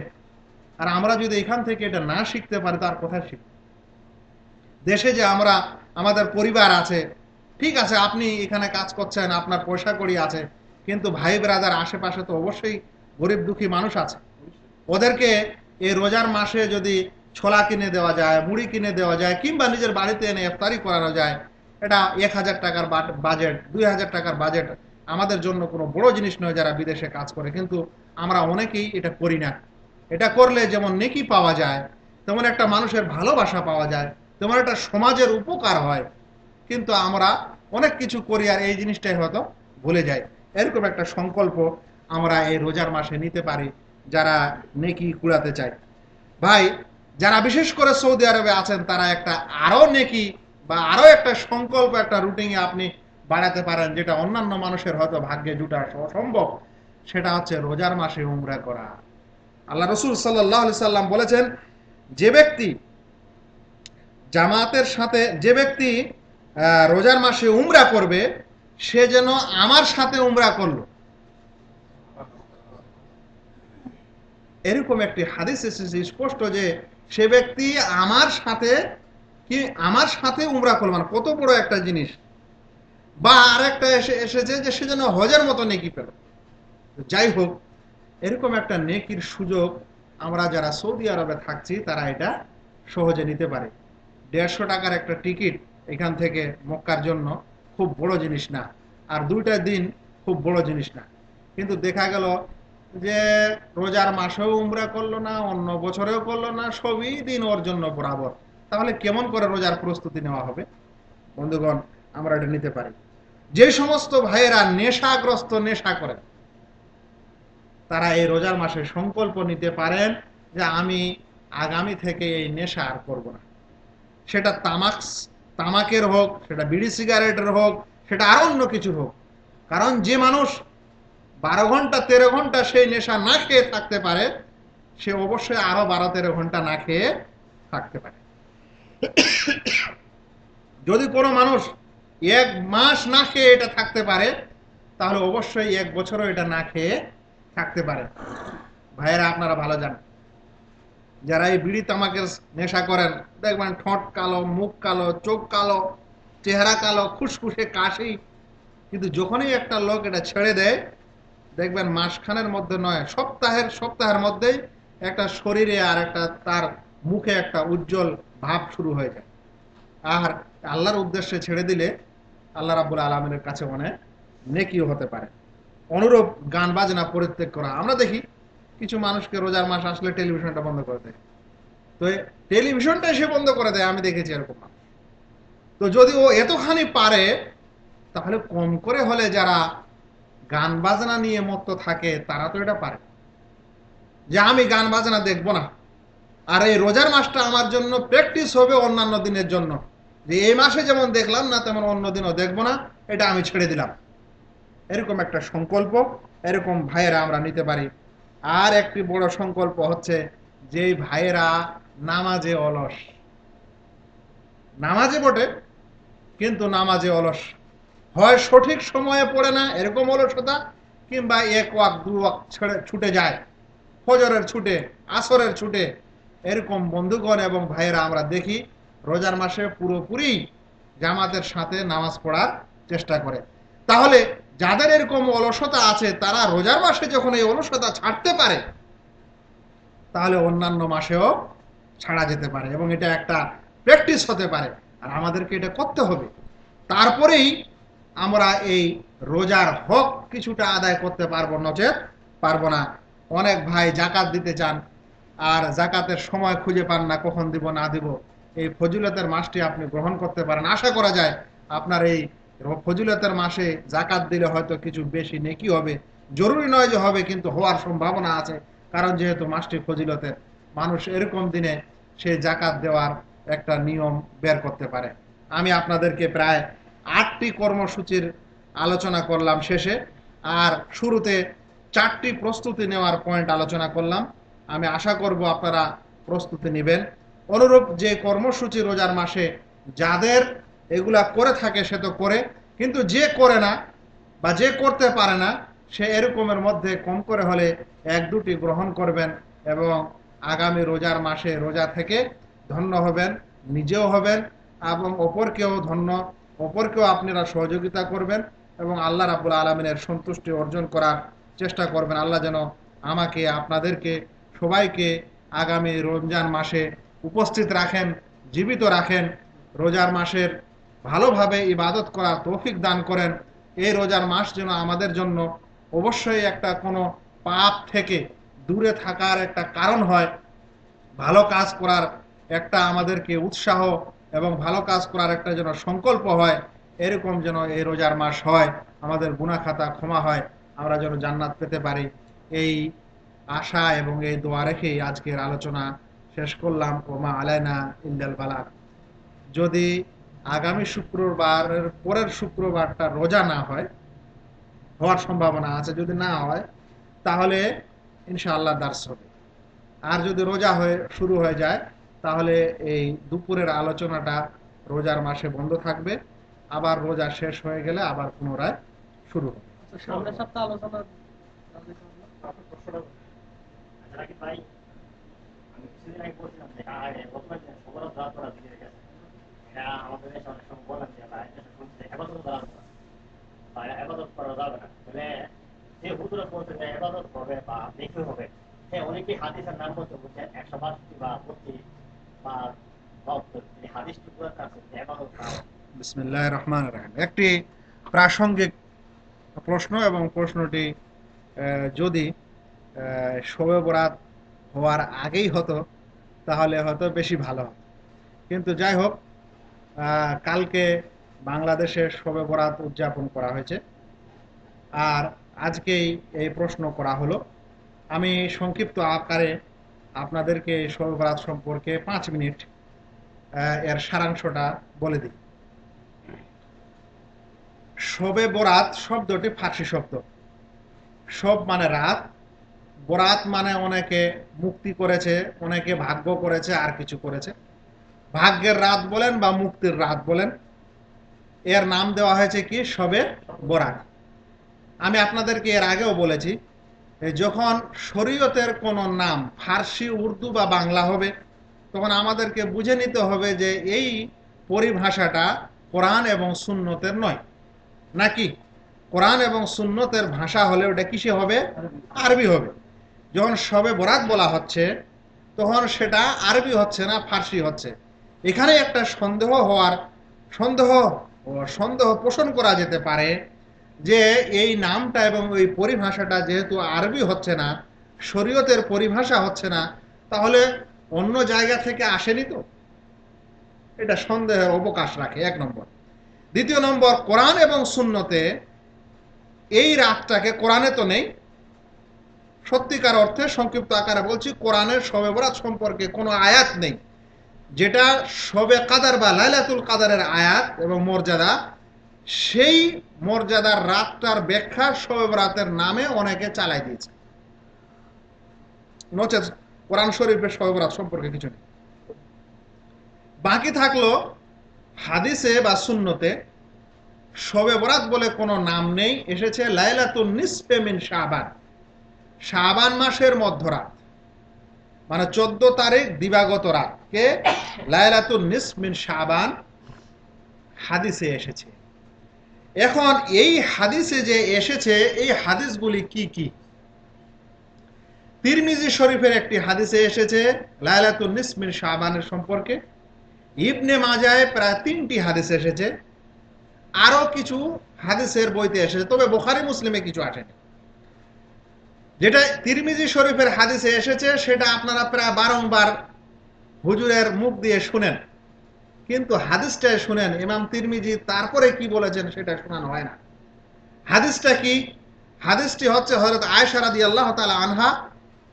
A: আর আমরা যদি এখান থেকে এটা না শিখতে পারি, তার কোথায় শিখব? দেশে যে আমরা, আমাদের পরিবার আছে, ঠিক আছে আপনি এখানে কাজ করছেন, আপনার পয়সা কড়ি আছে, কিন্তু ভাই ব্রাদার আশেপাশে তো অবশ্যই গরিব দুঃখী মানুষ আছে। ওদেরকে এই রোজার মাসে যদি ছোলা কিনে দেওয়া যায়, মুড়ি কিনে দেওয়া যায়, কিংবা নিজের বাড়িতে এনে ইফতারি করানো যায়, এটা 1,000 টাকার বাজেট, 2,000 টাকার বাজেট আমাদের জন্য কোনো বড় জিনিস নয় যারা বিদেশে কাজ করে। কিন্তু আমরা অনেকেই এটা করি না। এটা করলে যেমন নেকি পাওয়া যায়, তেমন একটা মানুষের ভালোবাসা পাওয়া যায়, তেমন একটা সমাজের উপকার হয়। কিন্তু আমরা অনেক কিছু করি আর এই জিনিসটাই হয়তো ভুলে যাই। এরকম একটা সংকল্প আমরা এই রোজার মাসে নিতে পারি যারা নেকি কুড়াতে চায়। ভাই, যারা বিশেষ করে সৌদি আরবে আছেন, তারা একটা আরো নেকি বা আরো একটা সংকল্প, একটা রুটিনে আপনি বাড়াতে পারেন, যেটা অন্যান্য মানুষের হয়তো ভাগ্যে জুটা অসম্ভব। সেটা হচ্ছে রোজার মাসে উমরা করা। আল্লাহ রসুল সাল্লাল্লাহু আলাইহি সাল্লাম বলেছেন, যে ব্যক্তি জামাতের সাথে, যে ব্যক্তি রোজার মাসে উমরা করবে, সে যেন আমার সাথে উমরা করলো। এরকম একটি হাদিস এসেছে স্পষ্ট যে সে ব্যক্তি আমার সাথে, কি আমার সাথে উমরা করলো, মানে কত বড় একটা জিনিস। বা আরেকটা এসেছে যে সে যেন হজের মতো নেকি পেল। যাই হোক, এরকম একটা নেকির সুযোগ আমরা যারা সৌদি আরবে থাকছি তারা এটা সহজে নিতে পারে। 150 টাকার একটা টিকিট এখান থেকে মক্কার জন্য খুব বড় জিনিস না, আর 2টা দিন খুব বড় জিনিস না। কিন্তু দেখা গেল যে রোজার মাসেও উমরা করলো না, অন্য বছরেও করলো না, সবই দিন ওর জন্য বরাবর। তাহলে কেমন করে রোজার প্রস্তুতি নেওয়া হবে? বন্ধুগণ, আমরা এটা নিতে পারি। যে সমস্ত ভাইয়েরা নেশাগ্রস্ত, নেশা করেন, তারা এই রোজার মাসে সংকল্প নিতে পারেন যে আমি আগামী থেকে এই নেশা আর করব না। সেটা তামাকের হোক, সেটা বিড়ি সিগারেটের হোক, সেটা আর অন্য কিছু হোক। কারণ যে মানুষ 12 ঘন্টা 13 ঘন্টা সেই নেশা না খেয়ে থাকতে পারে, সে অবশ্যই আরো 12-13 ঘন্টা না খেয়ে থাকতে পারে। যদি কোনো মানুষ 1 মাস না খেয়ে এটা থাকতে পারে, তাহলে অবশ্যই 1 বছরও এটা না খেয়ে থাকতে পারে। ভাইয়েরা, আপনারা ভালো জানেন, যারা এই বিড়ি তামাকের নেশা করেন, দেখবেন ঠোঁট কালো, মুখ কালো, চোখ কালো, চেহারা কালো, খুশখুশে কাশি। কিন্তু যখনই একটা লোক এটা ছেড়ে দেয়, দেখবেন মাসখানের মধ্যে নয়, সপ্তাহের মধ্যেই একটা শরীরে আর একটা তার মুখে একটা উজ্জ্বল ভাব শুরু হয়ে যায়। আর আল্লাহর উদ্দেশ্যে ছেড়ে দিলে আল্লাহ রাব্বুল আলামিনের কাছে অনেক নেকিও হতে পারে। অনুরূপ গান বাজনা পরিত্যাগ করা, আমরা দেখি কিছু মানুষকে রোজার মাস আসলে টেলিভিশনটা বন্ধ করে দেয়। তো টেলিভিশনটা সে বন্ধ করে দেয়, আমি দেখেছি এরকম। তো যদি ও এতখানি পারে, তাহলে কম করে হলে যারা গান বাজনা নিয়ে মত্ত থাকে তারা তো এটা পারে, যে আমি গান বাজনা দেখবো না, আর এই রোজার মাসটা আমার জন্য প্র্যাকটিস হবে অন্যান্য দিনের জন্য, যে এই মাসে যেমন দেখলাম না তেমন অন্য দিনও দেখবো না, এটা আমি ছেড়ে দিলাম। এরকম একটা সংকল্প এরকম ভাইয়েরা আমরা নিতে পারি। আর একটি বড় সংকল্প হচ্ছে, যে ভাইয়েরা নামাজে অলস, নামাজে বটে কিন্তু নামাজে অলস, হয় সঠিক সময়ে পড়ে না, এরকম অলসতা, কিংবা এক ওয়াক্ত দু ওয়াক্ত ছুটে যায়, ফজরের ছুটে, আসরের ছুটে, এরকম বন্ধুগণ এবং ভাইয়েরা আমরা দেখি রোজার মাসে পুরোপুরি জামাতের সাথে নামাজ পড়ার চেষ্টা করে। তাহলে যাদের এরকম অলসতা আছে তারা রোজার মাসে যখন এই অলসতা ছাড়তে পারে, তাহলে অন্যান্য মাসেও ছাড়া যেতে পারে এবং এটা একটা প্র্যাকটিস হতে পারে। আর আমাদেরকে এটা করতে হবে, তারপরেই আমরা এই রোজার হক কিছুটা আদায় করতে পারবো, নচেত পারবো না। অনেক ভাই জাকাত দিতে চান আর জাকাতের সময় খুঁজে পান না, কখন দিব না দিব। এই ফজিলতের মাসটি আপনি গ্রহণ করতে পারেন। আশা করা যায় আপনার এই ফজিলতের মাসে জাকাত দিলে হয়তো কিছু বেশি নেকি হবে, জরুরি নয় যে হবে, কিন্তু হওয়ার সম্ভাবনা আছে। কারণ যেহেতু মাসটি ফজিলতের, মানুষ এরকম দিনে সে জাকাত দেওয়ার একটা নিয়ম বের করতে পারে। আমি আপনাদেরকে প্রায় 8টি কর্মসূচির আলোচনা করলাম শেষে, আর শুরুতে 4টি প্রস্তুতি নেওয়ার পয়েন্ট আলোচনা করলাম। আমি আশা করব আপনারা প্রস্তুতি নেবেন। অনুরূপ যে কর্মসূচি রোজার মাসে যাদের এগুলা করে থাকে সে তো করে, কিন্তু যে করে না বা যে করতে পারে না সে এরকমের মধ্যে কম করে হলে 1-2টি গ্রহণ করবেন এবং আগামী রোজার মাসে রোজা থেকে ধন্য হবেন, নিজেও হবেন এবং অপরকেও আপনারা সহযোগিতা করবেন এবং আল্লাহ রাব্বুল আলামিনের সন্তুষ্টি অর্জন করার চেষ্টা করবেন। আল্লাহ যেন আমাকে, আপনাদেরকে, সবাইকে আগামী রমজান মাসে উপস্থিত রাখেন, জীবিত রাখেন, রোজার মাসের ভালোভাবে ইবাদত করার তৌফিক দান করেন। এই রোজার মাস যেন আমাদের জন্য অবশ্যই একটা কোনো পাপ থেকে দূরে থাকার একটা কারণ হয়, ভালো কাজ করার একটা আমাদেরকে উৎসাহ এবং ভালো কাজ করার একটা যেন সংকল্প হয়। এরকম যেন এই রোজার মাস হয়, আমাদের গুনাহ খাতা ক্ষমা হয়, আমরা যেন জান্নাত পেতে পারি। এই আশা এবং এই দোয়া রেখেই আজকের আলোচনা শেষ করলাম। ওমা আলাইনা ইল্লাল বালাগ। যদি আগামী শুক্রবারের পরের শুক্রবারটা রোজা না হয়, হওয়ার সম্ভাবনা আছে, যদি না হয় তাহলে ইনশাআল্লাহ দার্স হবে। আর যদি রোজা হয়ে শুরু হয়ে যায় তাহলে এই দুপুরের আলোচনাটা রোজার মাসে বন্ধ থাকবে, আবার রোজা শেষ হয়ে গেলে আবার পুনরায় শুরু হবে।
B: সামনের সপ্তাহে আলোচনা
C: ভাই, আমি কিছুদিন আগে বলছিলাম যে বর্তমানে সবার দোয়া করা দিয়ে গেছে। এটা আমাদের দেশে অনেক সময় বলেন যে আবাদত করা যাবে না, বলে যে হুজুরা বলছে যে আবাদত হবে বা দেখে হবে, অনেকেই হাদিসের নাম বলতে বলছে 162 বা 32 বা হাদিসটি পুরো আছে যে আবাদত না।
A: বিসমিল্লাহির রহমানির রহিম। একটি প্রাসঙ্গিক প্রশ্ন এবং প্রশ্নটি যদি শবে বরাত হওয়ার আগেই হতো তাহলে হয়তো বেশি ভালো হতো, কিন্তু যাই হোক, কালকে বাংলাদেশে শবে বরাত উদযাপন করা হয়েছে আর আজকেই এই প্রশ্ন করা হলো। আমি সংক্ষিপ্ত আকারে আপনাদেরকে শবে বরাত সম্পর্কে 5 মিনিট এর সারাংশটা বলে দিই। শবে বরাত শব্দটি ফার্সি শব্দ। শব মানে রাত, বরাত মানে অনেকে মুক্তি করেছে, অনেকে ভাগ্য করেছে, আর কিছু করেছে। ভাগ্যের রাত বলেন বা মুক্তির রাত বলেন, এর নাম দেওয়া হয়েছে কি শবে বরাত। আমি আপনাদেরকে এর আগেও বলেছি, যখন শরীয়তের কোনো নাম ফার্সি, উর্দু বা বাংলা হবে তখন আমাদেরকে বুঝে নিতে হবে যে এই পরিভাষাটা কোরআন এবং সুন্নতের নয়, নাকি কোরআন এবং সুন্নতের ভাষা হলে ওটা কিসে হবে? আরবি হবে। যখন শবে বরাত বলা হচ্ছে তখন সেটা আরবি হচ্ছে না, ফার্সি হচ্ছে। এখানে একটা সন্দেহ পোষণ করা যেতে পারে যে এই নামটা এবং ওই পরিভাষাটা যেহেতু আরবি হচ্ছে না, শরীয়তের পরিভাষা হচ্ছে না, তাহলে অন্য জায়গা থেকে আসেনি তো? এটা সন্দেহের অবকাশ রাখে, 1 নম্বর। দ্বিতীয় নম্বর, কোরআন এবং সুন্নতে এই রাতটাকে, কোরআনে তো নেই, সত্যিকার অর্থে সংক্ষিপ্ত আকারে বলছি, কোরআনের শবে বরাত সম্পর্কে কোনো আয়াত নেই যেটা শবে কাদার বা লাইলাতুল কাদারের আয়াত এবং মর্যাদা, সেই মর্যাদার রাতটার ব্যাখ্যা শবে বরাতের নামে অনেকে চালাই দিয়েছে। নচেত কোরআন শরীফের শবে বরাত সম্পর্কে কিছু নেই। বাকি থাকলো হাদিসে বা সুন্নতে শবে বরাত বলে কোনো নাম নেই, এসেছে লাইলাতুন নিসফে মিন শাবান, শাবান মাসের মধ্যরাত, মানে 14 তারিখ দিবাগত রাতকে লাইলাতুন নিসফ মিন শাবান হাদিসে এসেছে। এখন এই হাদিসে যে এসেছে, এই হাদিসগুলি কি কি? তিরমিজি শরীফের একটি হাদিসে এসেছে লাইলাতুন নিসফ মিন শাবানের সম্পর্কে। ইবনে মাজায় প্রায় 3টি হাদিস এসেছে, আরো কিছু হাদিসের বইতে এসেছে, তবে বুখারী মুসলিমে কিছু আসেনি। যেটা তিরমিজি শরীফের হাদিসে এসেছে সেটা আপনারা প্রায় বারংবার হুজুরের মুখ দিয়ে শুনেন, কিন্তু হাদিসটাই শুনেন ইমাম তিরমিজি তারপরে কি বলেছেন সেটা শোনানো হয় না। হাদিসটা কি? হাদিসটি হচ্ছে হযরত আয়েশা রাদিয়াল্লাহু তাআলা আনহা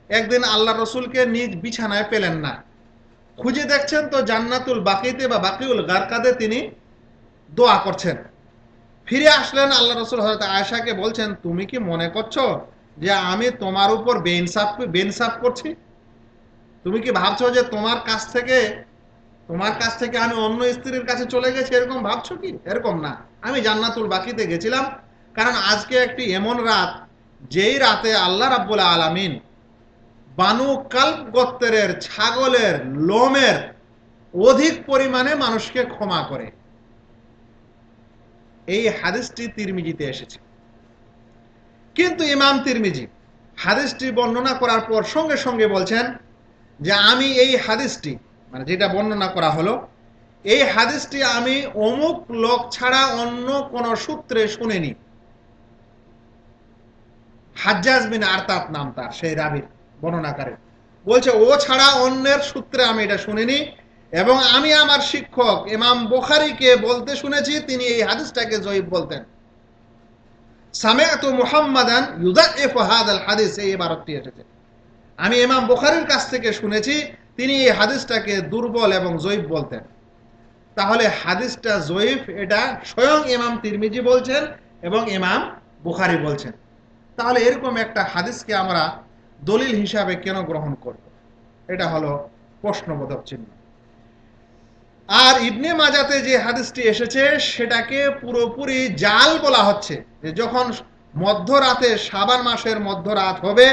A: একদিন আল্লাহ রসুলকে নিজ বিছানায় পেলেন না, খুঁজে দেখছেন তো জান্নাতুল বাকিতে বা বাকিউল গারকাদে তিনি দোয়া করছেন। ফিরে আসলেন আল্লাহ রসুল হযরত আয়েশাকে বলছেন, তুমি কি মনে করছো যে আমি তোমার উপর বেইনসাফ করছি? তুমি কি ভাবছো যে তোমার কাছ থেকে আমি অন্য স্ত্রীর কাছে চলে গেছি, এরকম ভাবছো কি? এরকম না, আমি জান্নাতুল বাকিতে গেছিলাম, কারণ আজকে একটি এমন রাত যেই রাতে আল্লাহ রাব্বুল আলামিন বানু কালব গোত্রের ছাগলের লোমের অধিক পরিমাণে মানুষকে ক্ষমা করে। এই হাদিসটি তিরমিজিতে এসেছে, কিন্তু ইমাম তিরমিজি হাদিসটি বর্ণনা করার পর সঙ্গে সঙ্গে বলছেন যে আমি এই হাদিসটি, মানে যেটা বর্ণনা করা হলো, এই হাদিসটি আমি অমুক লোক ছাড়া অন্য কোন সূত্রে শুনিনি। হাজ্জাজ বিন আরতাত নাম তার, সেই রাবীর বর্ণনাকারী বলছে ও ছাড়া অন্যের সূত্রে আমি এটা শুনিনি, এবং আমি আমার শিক্ষক ইমাম বুখারীকে বলতে শুনেছি তিনি এই হাদিসটাকে জয়ীফ বলতেন। সামিআতু মুহাম্মাদান ইউযাইফু হাযাল হাদিস, এই ইবারতটি এসেছে। আমি ইমাম বুখারীর কাছ থেকে শুনেছি তিনি এই হাদিসটাকে দুর্বল এবং জয়ীফ বলতেন। তাহলে হাদিসটা জয়ীফ এটা স্বয়ং ইমাম তিরমিজি বলছেন এবং ইমাম বুখারী বলছেন। তাহলে এরকম একটা হাদিসকে আমরা দলিল হিসাবে কেন গ্রহণ করব? এটা হলো প্রশ্নবোধক চিহ্ন। আর ইবনে মাজাতে যে হাদিসটি এসেছে সেটাকে পুরোপুরি জাল বলা হচ্ছে, যে যখন মধ্যরাতে শাবান মাসের মধ্যরাত হবে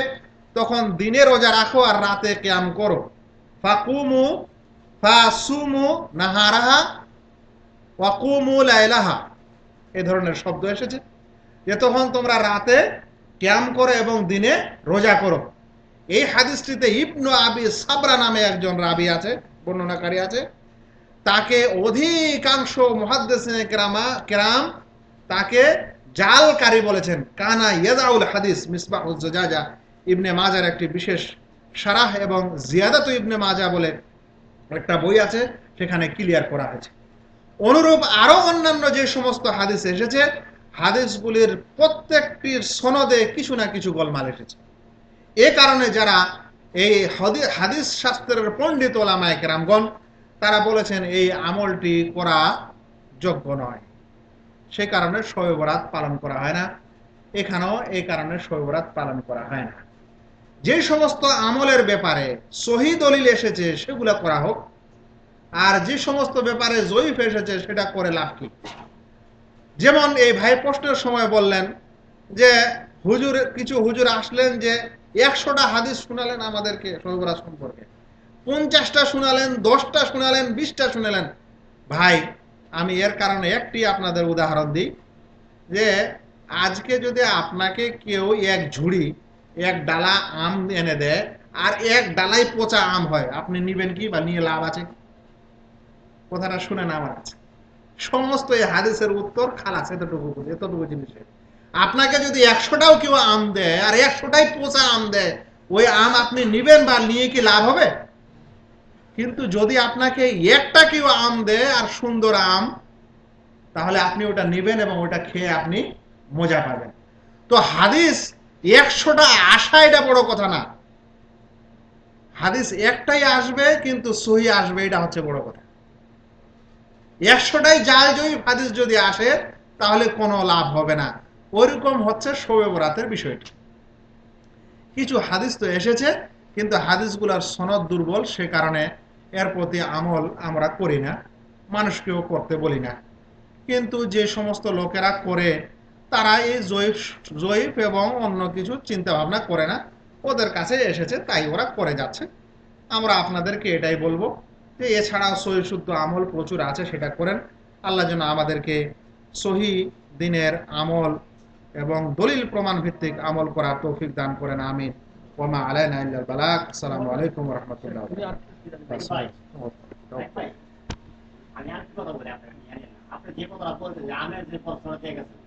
A: তখন দিনে রোজা রাখো আর রাতে কিয়াম করো, ফাকুমু ফাসুমু নাহারাহা ওয়াকুমু লাইলাহা, এই ধরনের শব্দ এসেছে, যে তখন তোমরা রাতে কিয়াম করো এবং দিনে রোজা করো। এই হাদিসটিতে ইবনু আবি সাবরা নামে একজন রাবী আছে, বর্ণনাকারী আছে, তাকে অধিকাংশ মুহাদ্দিসিনে কেরাম তাকে জালকারী বলেছেন। কানা ইয়াদাউল হাদিস মিসবাহুজ জুজাজা, ইবনে মাজার একটি বিশেষ শারাহ এবং জিয়াদাতু ইবনে মাজা বলে একটা বই আছে, সেখানে ক্লিয়ার করা হয়েছে। অনুরূপ আরো অন্যান্য যে সমস্ত হাদিস এসেছে, হাদিসগুলির প্রত্যেকটির সনদে কিছু না কিছু গোলমাল এসেছে। এ কারণে যারা এই হাদিস শাস্ত্রের পণ্ডিত ওলামায়ে কেরামগণ তারা বলেছেন এই আমলটি করা যোগ্য নয়, সে কারণে শবে বরাত পালন করা হয় না। এখানেও এই কারণে শবে বরাত পালন করা হয় না। যে সমস্ত আমলের ব্যাপারে সহি দলিল এসেছে সেগুলা করা হোক, আর যে সমস্ত ব্যাপারে জয়ীফ এসেছে সেটা করে লাভ কি? যেমন এই ভাই প্রশ্নের সময় বললেন যে কিছু হুজুর আসলেন যে 100টা হাদিস শোনালেন আমাদেরকে শবে বরাত সম্পর্কে, 50টা শোনালেন, 10টা শোনালেন, 20টা শোনালেন। ভাই আমি এর কারণে একটি আপনাদের উদাহরণ দিই, যে আজকে যদি আপনাকে কেউ এক ডালা আম এনে দেয় আর এক ডালাই পচা আম হয়, আপনি নিবেন কি বা নিয়ে লাভ আছে? কথাটা শুনে না আমার কাছে সমস্ত এই হাদিসের উত্তর খালাস, এতটুকু জিনিস। আপনাকে যদি 100টাও কেউ আম দেয় আর 100টাই পচা আম দেয়, ওই আম আপনি নিবেন বা নিয়ে কি লাভ হবে? কিন্তু যদি আপনাকে একটা কেউ আম দেয় আর সুন্দর আম, তাহলে আপনি ওটা নিবেন এবং ওটা খেয়ে আপনি মজা পাবেন। তো হাদিস 100টা আসা এটা বড় কথা না, হাদিস একটাই আসবে কিন্তু সহি আসবে, এটা হচ্ছে বড় কথা। 100টাই জাল জয়ীফ হাদিস যদি আসে তাহলে কোনো লাভ হবে না। ওইরকম হচ্ছে শবে বরাতের বিষয়টি। কিছু হাদিস তো এসেছে কিন্তু হাদিসগুলোর সনদ দুর্বল, সে কারণে এর প্রতি আমল আমরা করি না, মানুষকেও করতে বলি না। কিন্তু যে সমস্ত লোকেরা করে তারা এই জয়ীফ এবং অন্য কিছু চিন্তা ভাবনা করে না, ওদের কাছে এসেছে তাই ওরা করে যাচ্ছে। আমরা আপনাদেরকে এটাই বলবো যে এছাড়াও সহি শুদ্ধ আমল প্রচুর আছে, সেটা করেন। আল্লাহ যেন আমাদেরকে সহি দিনের আমল এবং দলিল প্রমাণ ভিত্তিক আমল করার তৌফিক দান করেন, আমিন। ওমা আলাইনা ইল্লাল বালাগ। আসসালামু আলাইকুম ওয়া রাহমাতুল্লাহ।
C: ভাই ভাই, আমি আর কি কথা বলি আপনাকে, আপনি যে কথাটা বলছেন যে আমের যে প্রশ্ন দিয়ে গেছেন